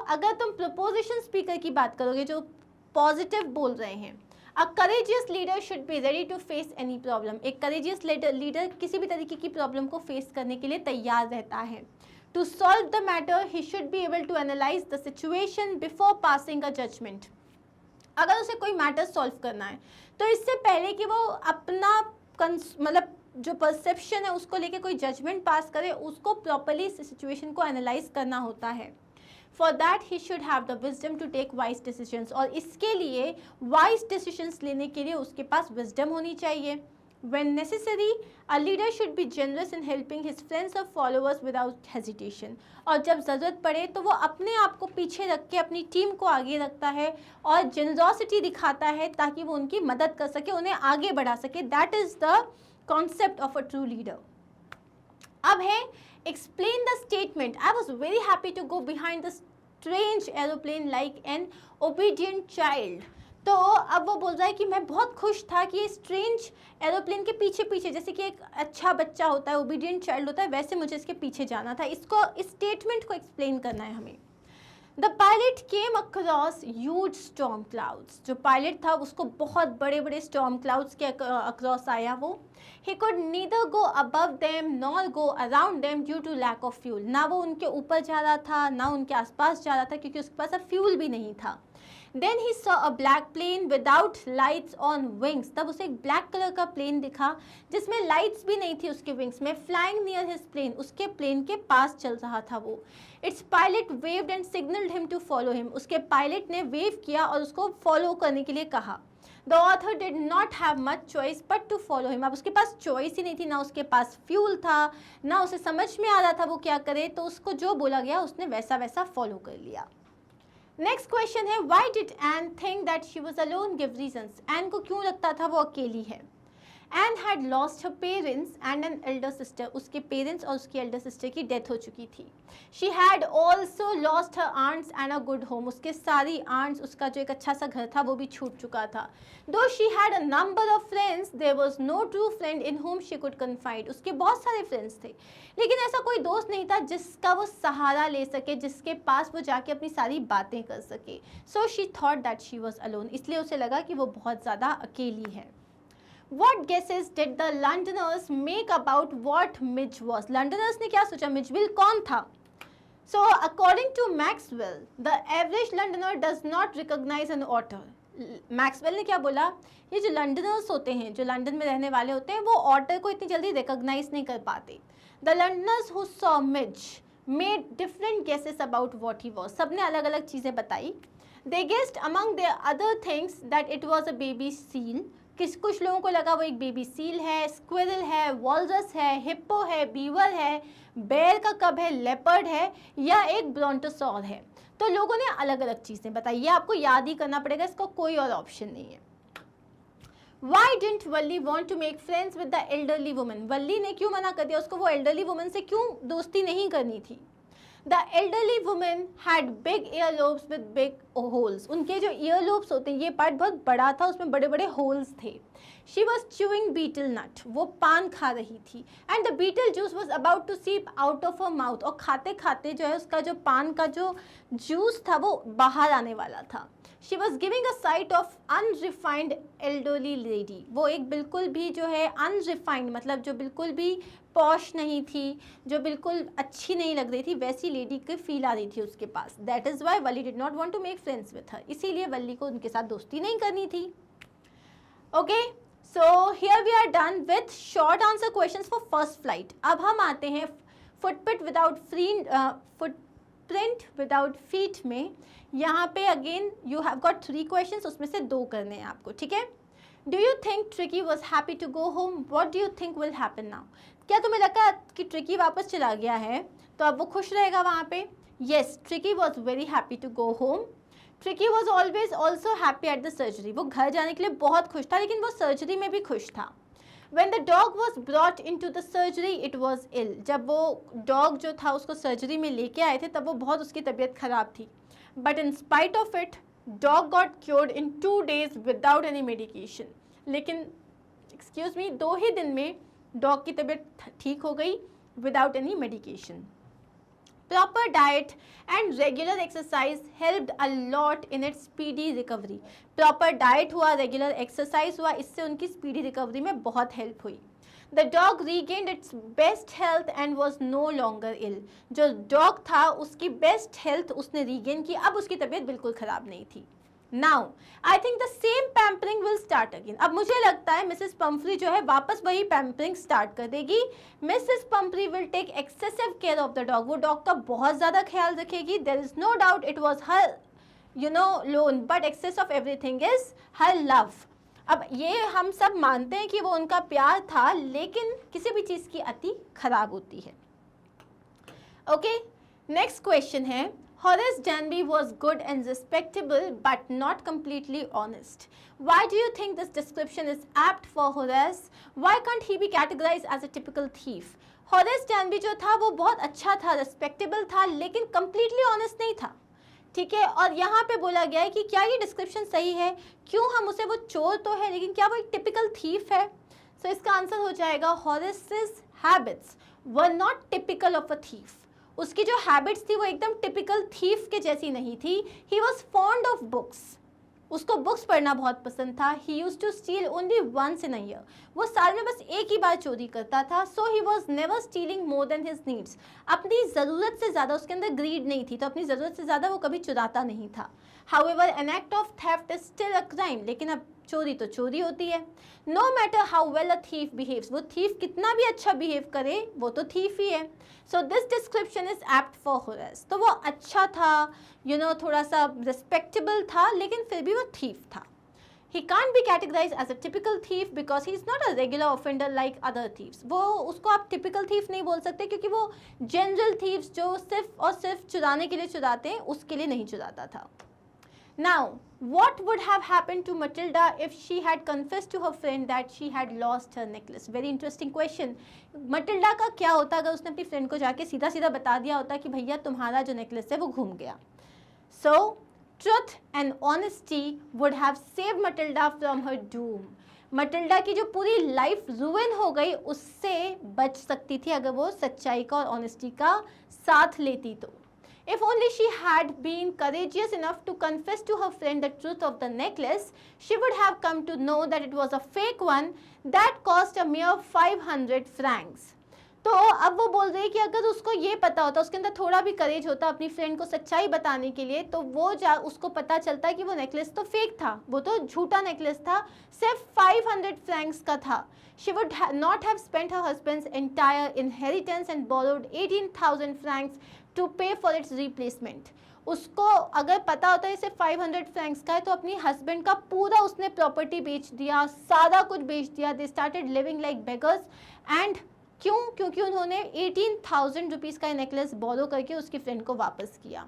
अगर तुम प्रपोजिशन स्पीकर की बात करोगे जो पॉजिटिव बोल रहे हैं, a courageous leader should be ready to face any problem. एक करेजियस लीडर किसी भी तरीके की प्रॉब्लम को फेस करने के लिए तैयार रहता है. To solve the matter, he should be able to analyze the situation before passing a judgment. अगर उसे कोई मैटर सॉल्व करना है तो इससे पहले कि वो अपना मतलब जो परसेप्शन है उसको लेके कोई जजमेंट पास करे, उसको प्रॉपरली इस सिचुएशन को एनालाइज करना होता है. For that he should have the wisdom to take wise decisions. और इसके लिए wise decisions लेने के लिए उसके पास wisdom होनी चाहिए. When necessary, a leader should be generous in helping his friends or followers without hesitation. और जब ज़रूरत पड़े तो वो अपने आप को पीछे रख के अपनी टीम को आगे रखता है और जेनरोसिटी दिखाता है ताकि वो उनकी मदद कर सके, उन्हें आगे बढ़ा सके. That is the concept of a true leader. अब है explain the statement. I was very happy to go behind the strange aeroplane like an obedient child. तो अब वो बोल रहा है कि मैं बहुत खुश था कि ये स्ट्रेंज एरोप्लेन के पीछे पीछे, जैसे कि एक अच्छा बच्चा होता है, ओबीडियंट चाइल्ड होता है, वैसे मुझे इसके पीछे जाना था. इसको इस स्टेटमेंट को एक्सप्लेन करना है हमें. The pilot came across huge storm clouds. जो पायलट था उसको बहुत बड़े बड़े स्टॉर्म क्लाउड्स के अक्रॉस आया वो. He could neither go above them nor go around them due to lack of fuel. ना वो उनके ऊपर जा रहा था ना उनके आसपास जा रहा था क्योंकि उसके पास अब फ्यूल भी नहीं था. Then he saw a black plane without lights on wings. तब उसे एक ब्लैक कलर का प्लेन दिखा जिसमें लाइट्स भी नहीं थी उसके विंग्स में. Flying near his plane, उसके प्लेन के पास चल रहा था वो. Its pilot waved and signaled him to follow him. उसके पायलट ने वेव किया और उसको फॉलो करने के लिए कहा. The author did not have much choice but to follow him. अब उसके पास चॉइस ही नहीं थी, ना उसके पास फ्यूल था, ना उसे समझ में आ रहा था वो क्या करे, तो उसको जो बोला गया उसने वैसा वैसा फॉलो कर लिया. नेक्स्ट क्वेश्चन है, why did Anne think that she was alone? Give reasons. Anne को क्यों लगता था वो अकेली है? Anne had lost her parents and Anne elder sister. उसके पेरेंट्स और उसकी एल्डर सिस्टर की डेथ हो चुकी थी. She had also lost her aunts and a good home. उसके सारी आंट्स, उसका जो एक अच्छा सा घर था वो भी छूट चुका था. Though she had a number of friends, there was no true friend in whom she could confide. उसके बहुत सारे फ्रेंड्स थे लेकिन ऐसा कोई दोस्त नहीं था जिसका वो सहारा ले सके, जिसके पास वो जाके अपनी सारी बातें कर सके. So she thought that she was alone. इसलिए उसे लगा कि वो बहुत ज़्यादा अकेली है. What guesses did the Londoners make about what Midge was? Londoners ने क्या सोचा मिजविल कौन था? So according to Maxwell, the average Londoner does not recognize an otter. Maxwell ने क्या बोला, ये जो लंडनर्स होते हैं, जो लंदन में रहने वाले होते हैं, वो ऑटर को इतनी जल्दी रिकॉग्नाइज नहीं कर पाते. The Londoners who saw Mij made different guesses about what he was. सबने अलग अलग चीज़ें बताई. They guessed among their other things that it was a baby seal. कुछ लोगों को लगा वो एक बेबी सील है, स्क्विरल है, वॉलरस है, हिप्पो है, बीवर है, बेयर का कब है, लेपर्ड है, या एक ब्रोंटोसॉर है. तो लोगों ने अलग अलग चीज़ें बताई. ये आपको याद ही करना पड़ेगा, इसका कोई और ऑप्शन नहीं है. Why didn't Valli want to make friends with the elderly woman? वल्ली ने क्यों मना कर दिया उसको, वो एल्डरली वुमन से क्यों दोस्ती नहीं करनी थी? The elderly woman had big earlobes with big holes. उनके जो earlobes होते हैं, ये पार्ट बहुत बड़ा था, उसमें बड़े बड़े holes थे. She was chewing betel nut. वो पान खा रही थी. And the betel juice was about to seep out of her mouth. और खाते खाते जो है उसका जो पान का जो जूस था वो बाहर आने वाला था. She was giving a sight of unrefined elderly lady. वो एक बिल्कुल भी जो है unrefined मतलब जो बिल्कुल भी पॉश नहीं थी, जो बिल्कुल अच्छी नहीं लग रही थी, वैसी लेडी की फील आ रही थी उसके पास. That is why Valli did not want to make friends with her. इसीलिए वल्ली को उनके साथ दोस्ती नहीं करनी थी. Okay, so here we are done with short answer questions for first flight. अब हम आते हैं फुटप्रिंट विदाउट फीट में. यहाँ पे again you have got 3 questions, उसमें से 2 करने हैं आपको, ठीक है. Do you think Tricki was happy to go home? What do you think will happen now? क्या तुम्हें लगा कि ट्रिकी वापस चला गया है तो अब वो खुश रहेगा वहाँ पे? Yes, Tricki was very happy to go home. Tricki was always also happy at the surgery. वो घर जाने के लिए बहुत खुश था, लेकिन वो सर्जरी में भी खुश था. When the dog was brought into the surgery, it was ill. जब वो डॉग जो था उसको सर्जरी में लेके आए थे तब वो बहुत उसकी तबीयत खराब थी. But in spite of it, dog got cured in 2 days without any medication. लेकिन excuse me, 2 ही दिन में डॉग की तबीयत ठीक हो गई without any medication. Proper diet and regular exercise helped a lot in its speedy recovery. Proper diet हुआ, regular exercise हुआ, इससे उनकी speedy recovery में बहुत help हुई. The dog regained its best health and was no longer ill. जो dog था उसकी best health उसने regain की, अब उसकी तबीयत बिल्कुल ख़राब नहीं थी. Now, I think the same pampering will start again. अब मुझे लगता है मिसेस पम्फ्री जो है वापस वही पैम्परिंग स्टार्ट कर देगी. Mrs Pomfrey will take excessive care of the dog. वो डॉग का बहुत ज़्यादा ख्याल रखेगी. There is no doubt it was her, loan, but excess of everything is her love. अब ये हम सब मानते हैं कि वो उनका प्यार था, लेकिन किसी भी चीज़ की अति खराब होती है. ओके, नेक्स्ट क्वेश्चन है. Horace Danby was good and respectable but not completely honest. Why do you think this description is apt for Horace? Why can't he be categorized as a typical thief? Horace Danby जो था वो बहुत अच्छा था, respectable था, लेकिन completely honest नहीं था. ठीक है, और यहाँ पे बोला गया है कि क्या ये डिस्क्रिप्शन सही है? क्यों हम उसे, वो चोर तो है लेकिन क्या वो एक टिपिकल थीफ है? सो इसका आंसर हो जाएगा Horace's habits were not typical of a thief. उसकी जो हैबिट्स थी वो एकदम टिपिकल थीफ के जैसी नहीं थी. He was fond of books. उसको बुक्स पढ़ना बहुत पसंद था. He use to steal only once in a year. वो साल में बस एक ही बार चोरी करता था. So he was never stealing more than his needs. अपनी ज़रूरत से ज़्यादा, उसके अंदर ग्रीड नहीं थी, तो अपनी ज़रूरत से ज़्यादा वो कभी चुराता नहीं था. However an act of theft is still a crime. लेकिन अब चोरी तो चोरी होती है. No matter how well a thief behaves. वो थीफ कितना भी अच्छा बिहेव करे, वो तो थीफ ही है. So this description is apt for Horace. तो वो अच्छा था, थोड़ा सा रिस्पेक्टेबल था, लेकिन फिर भी वो थीफ था. He can't be categorized as a typical thief because he is not a regular offender like other thieves. वो उसको आप typical thief नहीं बोल सकते, क्योंकि वो general thieves जो सिर्फ और सिर्फ चुराने के लिए चुराते हैं, उसके लिए नहीं चुराता था. Now, what would have happened to Matilda if she had confessed to her friend that she had lost her necklace? Very interesting question. Matilda का क्या होता अगर उसने अपनी फ्रेंड को जाके सीधा सीधा बता दिया होता कि भैया तुम्हारा जो नेकलेस है वो घूम गया? So, truth and honesty would have saved Matilda from her doom. Matilda की जो पूरी लाइफ ruin हो गई, उससे बच सकती थी अगर वो सच्चाई का और honesty का साथ लेती तो. If only she had been courageous enough to confess to her friend the truth of the necklace, she would have come to know that it was a fake one that cost a mere 500 francs. तो अब वो बोल रही है कि अगर उसको ये पता होता, उसके अंदर थोड़ा भी करेज होता अपनी फ्रेंड को सच्चाई बताने के लिए, तो वो उसको पता चलता कि वो नेकलेस तो फेक था, वो तो झूठा नेकलेस था, सिर्फ 500 फ्रैंक्स का था. She would not have spent her husband's entire inheritance and borrowed 18,000 francs to pay for its replacement. उसको अगर पता होता है इसे 500 फ्रैंक्स का है तो अपनी हस्बैंड का पूरा उसने प्रॉपर्टी बेच दिया, सारा कुछ बेच दिया. They started living like beggars. And क्यों? क्योंकि उन्होंने 18,000 रुपीज़ का नेकलेस बोरो करके उसकी फ्रेंड को वापस किया.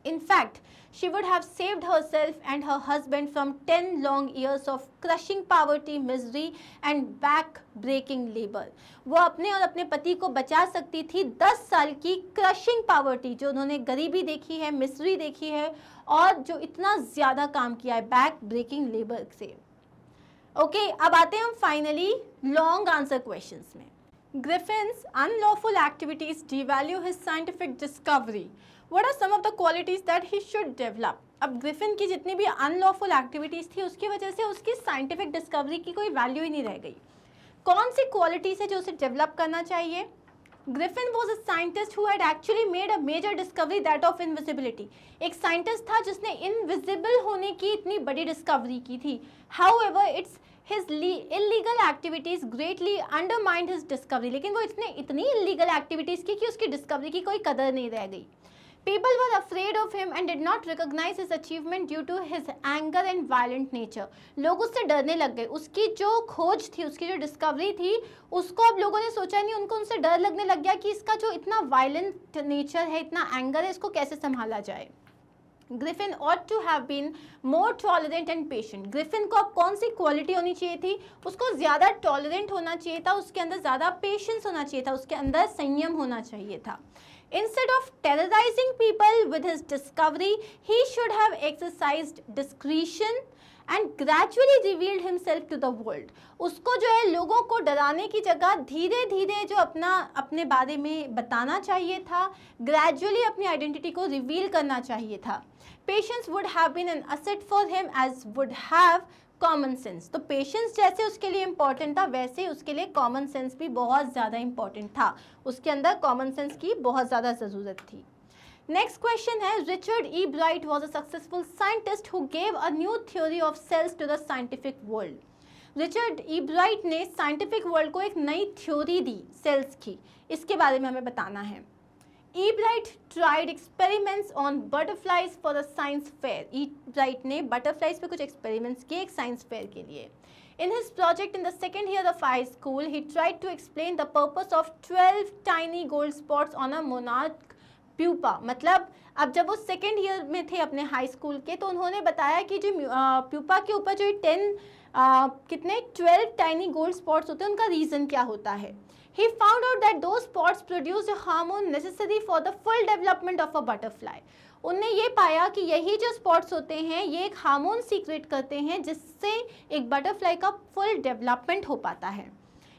In fact, she would have saved herself and her husband from 10 long years of crushing poverty, misery and back-breaking labor. वो अपने और अपने पति को बचा सकती थी 10 साल की क्रशिंग पावर्टी, जो उन्होंने गरीबी देखी है, मिसरी देखी है और जो इतना ज़्यादा काम किया है बैक ब्रेकिंग लेबर से. ओके, अब आते हैं हम फाइनली लॉन्ग आंसर क्वेश्चंस में. Griffin's unlawful activities devalue his scientific discovery. What are some of the qualities that he should develop? अब ग्रिफिन की जितनी भी अनलॉफुल एक्टिविटीज़ थी उसकी वजह से उसकी साइंटिफिक डिस्कवरी की कोई वैल्यू ही नहीं रह गई. कौन सी क्वालिटीज़ है जो उसे डेवलप करना चाहिए? Griffin was a scientist who had actually made a major discovery that of invisibility. एक साइंटिस्ट था जिसने इनविजिबल होने की इतनी बड़ी डिस्कवरी की थी. However his illegal activities greatly undermined his discovery. लेकिन वो इतनी illegal activities की कि उसकी डिस्कवरी की कोई कदर नहीं रह गई. People were afraid of him and did not recognize his achievement due to his anger and violent nature. लोग उससे डरने लग गए. उसकी जो खोज थी, उसकी जो डिस्कवरी थी, उसको अब लोगों ने सोचा नहीं, उनको उनसे डर लगने लग गया कि इसका जो इतना वायलेंट नेचर है, इतना एंगर है, इसको कैसे संभाला जाए. Griffin ought to have been more tolerant and patient. Griffin को अब कौन सी क्वालिटी होनी चाहिए थी? उसको ज़्यादा टॉलरेंट होना चाहिए था, उसके अंदर ज़्यादा पेशेंस होना चाहिए था, उसके अंदर संयम होना चाहिए था. Instead of terrorizing people with his discovery, he should have exercised discretion and gradually revealed himself to the world. उसको जो है लोगों को डराने की जगह धीरे धीरे जो अपने बारे में बताना चाहिए था, ग्रेजुअली अपनी आइडेंटिटी को रिवील करना चाहिए था. Patience would have been an asset for him as would have common sense. तो पेशेंस जैसे उसके लिए इम्पॉर्टेंट था वैसे उसके लिए कॉमन सेंस भी बहुत ज़्यादा इम्पॉर्टेंट था. उसके अंदर कॉमन सेंस की बहुत ज़्यादा ज़रूरत थी. नेक्स्ट क्वेश्चन है, Richard Ebright was a successful scientist who gave a new theory of cells to the scientific world. Richard Ebright ने साइंटिफिक वर्ल्ड को एक नई थ्योरी दी सेल्स की. इसके बारे में हमें बताना है. E. Bright tried experiments on butterflies for a science fair. E. Bright ने butterflies पे कुछ experiments किए एक science fair के लिए. In his project in the second year of high school, he tried to explain the purpose of 12 tiny gold spots on a monarch pupa. मतलब अब जब वो सेकेंड ईयर में थे अपने हाई स्कूल के, तो उन्होंने बताया कि जो प्यूपा के ऊपर जो 12 टाइनी गोल्ड स्पॉट्स होते हैं उनका रीज़न क्या होता है. He found out that those spots produce a hormone necessary for the full development of a butterfly. उनने ये पाया कि यही जो स्पॉट्स होते हैं ये एक हार्मोन सीक्रेट करते हैं जिससे एक बटरफ्लाई का फुल डेवलपमेंट हो पाता है.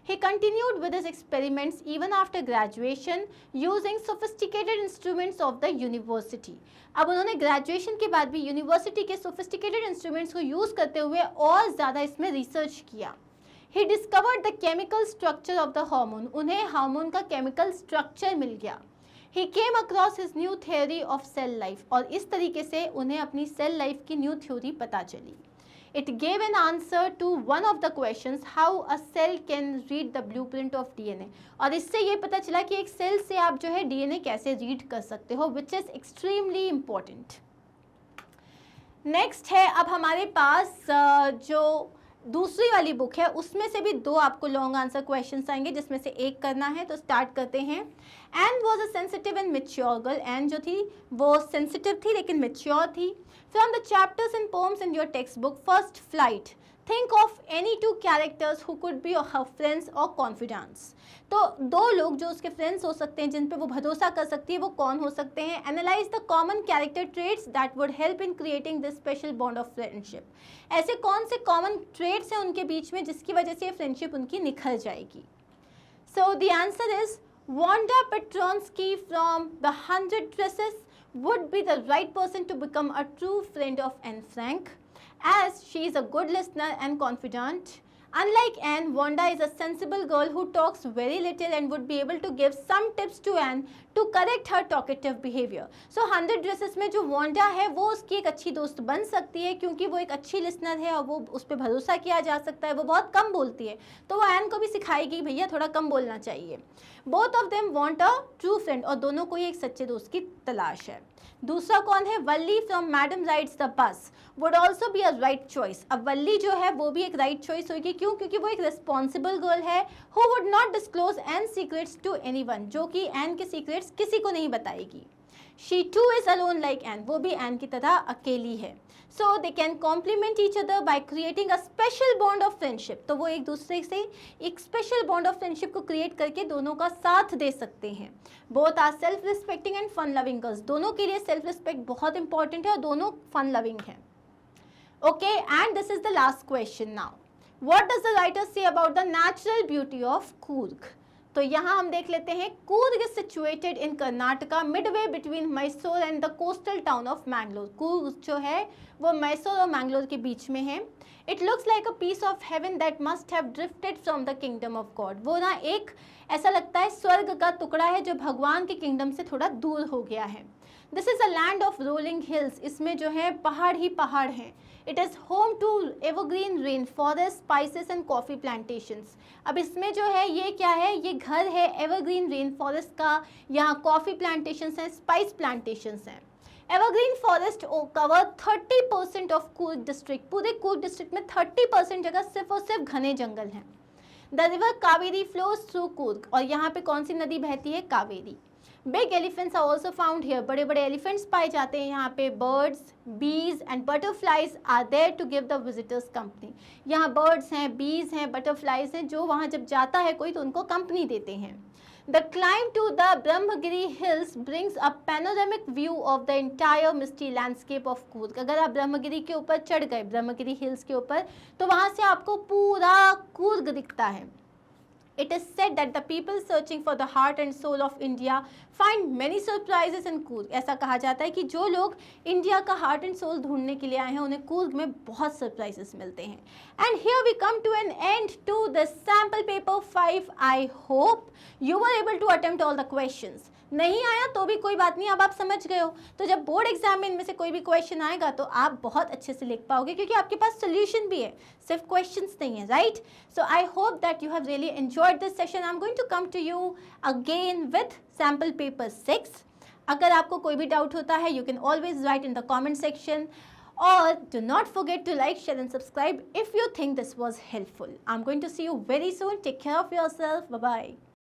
He continued with his experiments even after graduation using sophisticated instruments of the university. अब उन्होंने ग्रेजुएशन के बाद भी यूनिवर्सिटी के सोफिस्टिकेटेड इंस्ट्रूमेंट्स को यूज़ करते हुए और ज़्यादा इसमें रिसर्च किया. He discovered the chemical structure of the hormone. उन्हें हार्मोन का केमिकल स्ट्रक्चर मिल गया. He came across his new theory of cell life. और इस तरीके से उन्हें अपनी सेल लाइफ की न्यू थ्योरी पता चली. It gave an answer to one of the questions how a cell can read the blueprint of DNA. और इससे ये पता चला कि एक सेल से आप जो है DNA कैसे रीड कर सकते हो, which is extremely important. Next है अब हमारे पास जो दूसरी वाली बुक है उसमें से भी दो आपको लॉन्ग आंसर क्वेश्चंस आएंगे जिसमें से एक करना है. तो स्टार्ट करते हैं. And was a sensitive and mature girl. And जो थी वो सेंसिटिव थी लेकिन मेच्योर थी. From the chapters and poems in your text book first flight think of any two characters who could be her friends और confidence. तो दो लोग जो उसके फ्रेंड्स हो सकते हैं जिन पे वो भरोसा कर सकती है वो कौन हो सकते हैं. Analyse the common character traits that would help in creating this special bond of friendship. ऐसे कौन से कॉमन ट्रेट्स हैं उनके बीच में जिसकी वजह से ये फ्रेंडशिप उनकी निखर जाएगी. सो the answer is Wanda Petronsky from The 100 Dresses would be the right person to become a true friend of Anne Frank, as she is a good listener and confidant. Unlike Anne, Wanda is a sensible girl who talks very little and would be able to give some tips to Anne to correct her talkative behavior. So 100 Dresses में जो Wanda है वो उसकी एक अच्छी दोस्त बन सकती है क्योंकि वो एक अच्छी लिसनर है और वो उस पर भरोसा किया जा सकता है, वो बहुत कम बोलती है, तो वो Anne को भी सिखाएगी भैया थोड़ा कम बोलना चाहिए. Both of them want a true friend और दोनों को ही एक सच्चे दोस्त की तलाश है. दूसरा कौन है? Valli from madam rides the bus would also be a right choice. अब वल्ली जो है वो भी एक राइट चॉइस होगी. क्यों? क्योंकि वो एक रिस्पॉन्सिबल गर्ल है who would not disclose Anne secrets to anyone, जो कि एन के सीक्रेट्स किसी को नहीं बताएगी. She too is alone like Anne, वो भी एन की तरह अकेली है. So they can compliment each other by creating a special bond of friendship. तो वो एक दूसरे से एक स्पेशल बॉन्ड ऑफ फ्रेंडशिप को क्रिएट करके दोनों का साथ दे सकते हैं. Both are self respecting and fun loving girls. दोनों के लिए सेल्फ रिस्पेक्ट बहुत इंपॉर्टेंट है और दोनों फन लविंग हैं. Okay, and this is the last question now. What does the writer say about the natural beauty of Coorg? तो यहाँ हम देख लेते हैं. Coorg is situated in Karnataka Midway between Mysore and the coastal town of Mangalore. Coorg जो है वो मैसूर और मैंगलोर के बीच में है. It looks like a piece of heaven that must have drifted from the kingdom of God. वो ना एक ऐसा लगता है स्वर्ग का टुकड़ा है जो भगवान के किंगडम से थोड़ा दूर हो गया है. This is a land of rolling hills. इसमें जो है पहाड़ ही पहाड़ हैं. It is home to evergreen rain forest, spices and coffee plantations. अब इसमें जो है ये क्या है? ये घर है एवरग्रीन रेन फॉरेस्ट का. यहाँ कॉफ़ी प्लांटेशंस हैं, स्पाइस प्लांटेशंस हैं. Evergreen forest cover 30% of Coorg district. पूरे कूर्ग डिस्ट्रिक्ट में 30% जगह सिर्फ और सिर्फ घने जंगल हैं. The river Kaveri flows through Coorg. और यहाँ पे कौन सी नदी बहती है? Kaveri. Big elephants are also found here. बड़े बड़े एलिफेंट्स पाए जाते हैं यहाँ पे. Birds, bees and butterflies are there to give the visitors company. यहाँ बर्ड्स हैं, बीज हैं, बटरफ्लाइज हैं जो वहाँ जब जाता है कोई तो उनको कंपनी देते हैं. The climb to the Brahmagiri hills brings a panoramic view of the entire misty landscape of Coorg. अगर आप ब्रह्मगिरी के ऊपर चढ़ गए, ब्रह्मगिरी हिल्स के ऊपर, तो वहाँ से आपको पूरा कूर्ग दिखता है. It is said that the people searching for the heart and soul of India find many surprises in Coorg. ऐसा कहा जाता है कि जो लोग इंडिया का हार्ट एंड सोल ढूंढने के लिए आए हैं उन्हें कूर्ग में बहुत सरप्राइजेस मिलते हैं. And here we come to an end to the sample paper 5. I hope you were able to attempt all the questions. नहीं आया तो भी कोई बात नहीं, अब आप समझ गए हो. तो जब बोर्ड एग्जाम में इनमें से कोई भी क्वेश्चन आएगा तो आप बहुत अच्छे से लिख पाओगे क्योंकि आपके पास सोल्यूशन भी है, सिर्फ क्वेश्चंस नहीं है, right? So I hope that you have really enjoyed this session. I am going to come to you again with sample paper 6. अगर आपको कोई भी डाउट होता है you can always write in the comment section. Or do not forget to like, share and subscribe if you think this was helpful. I'm going to see you very soon. Take care of yourself. Bye-bye.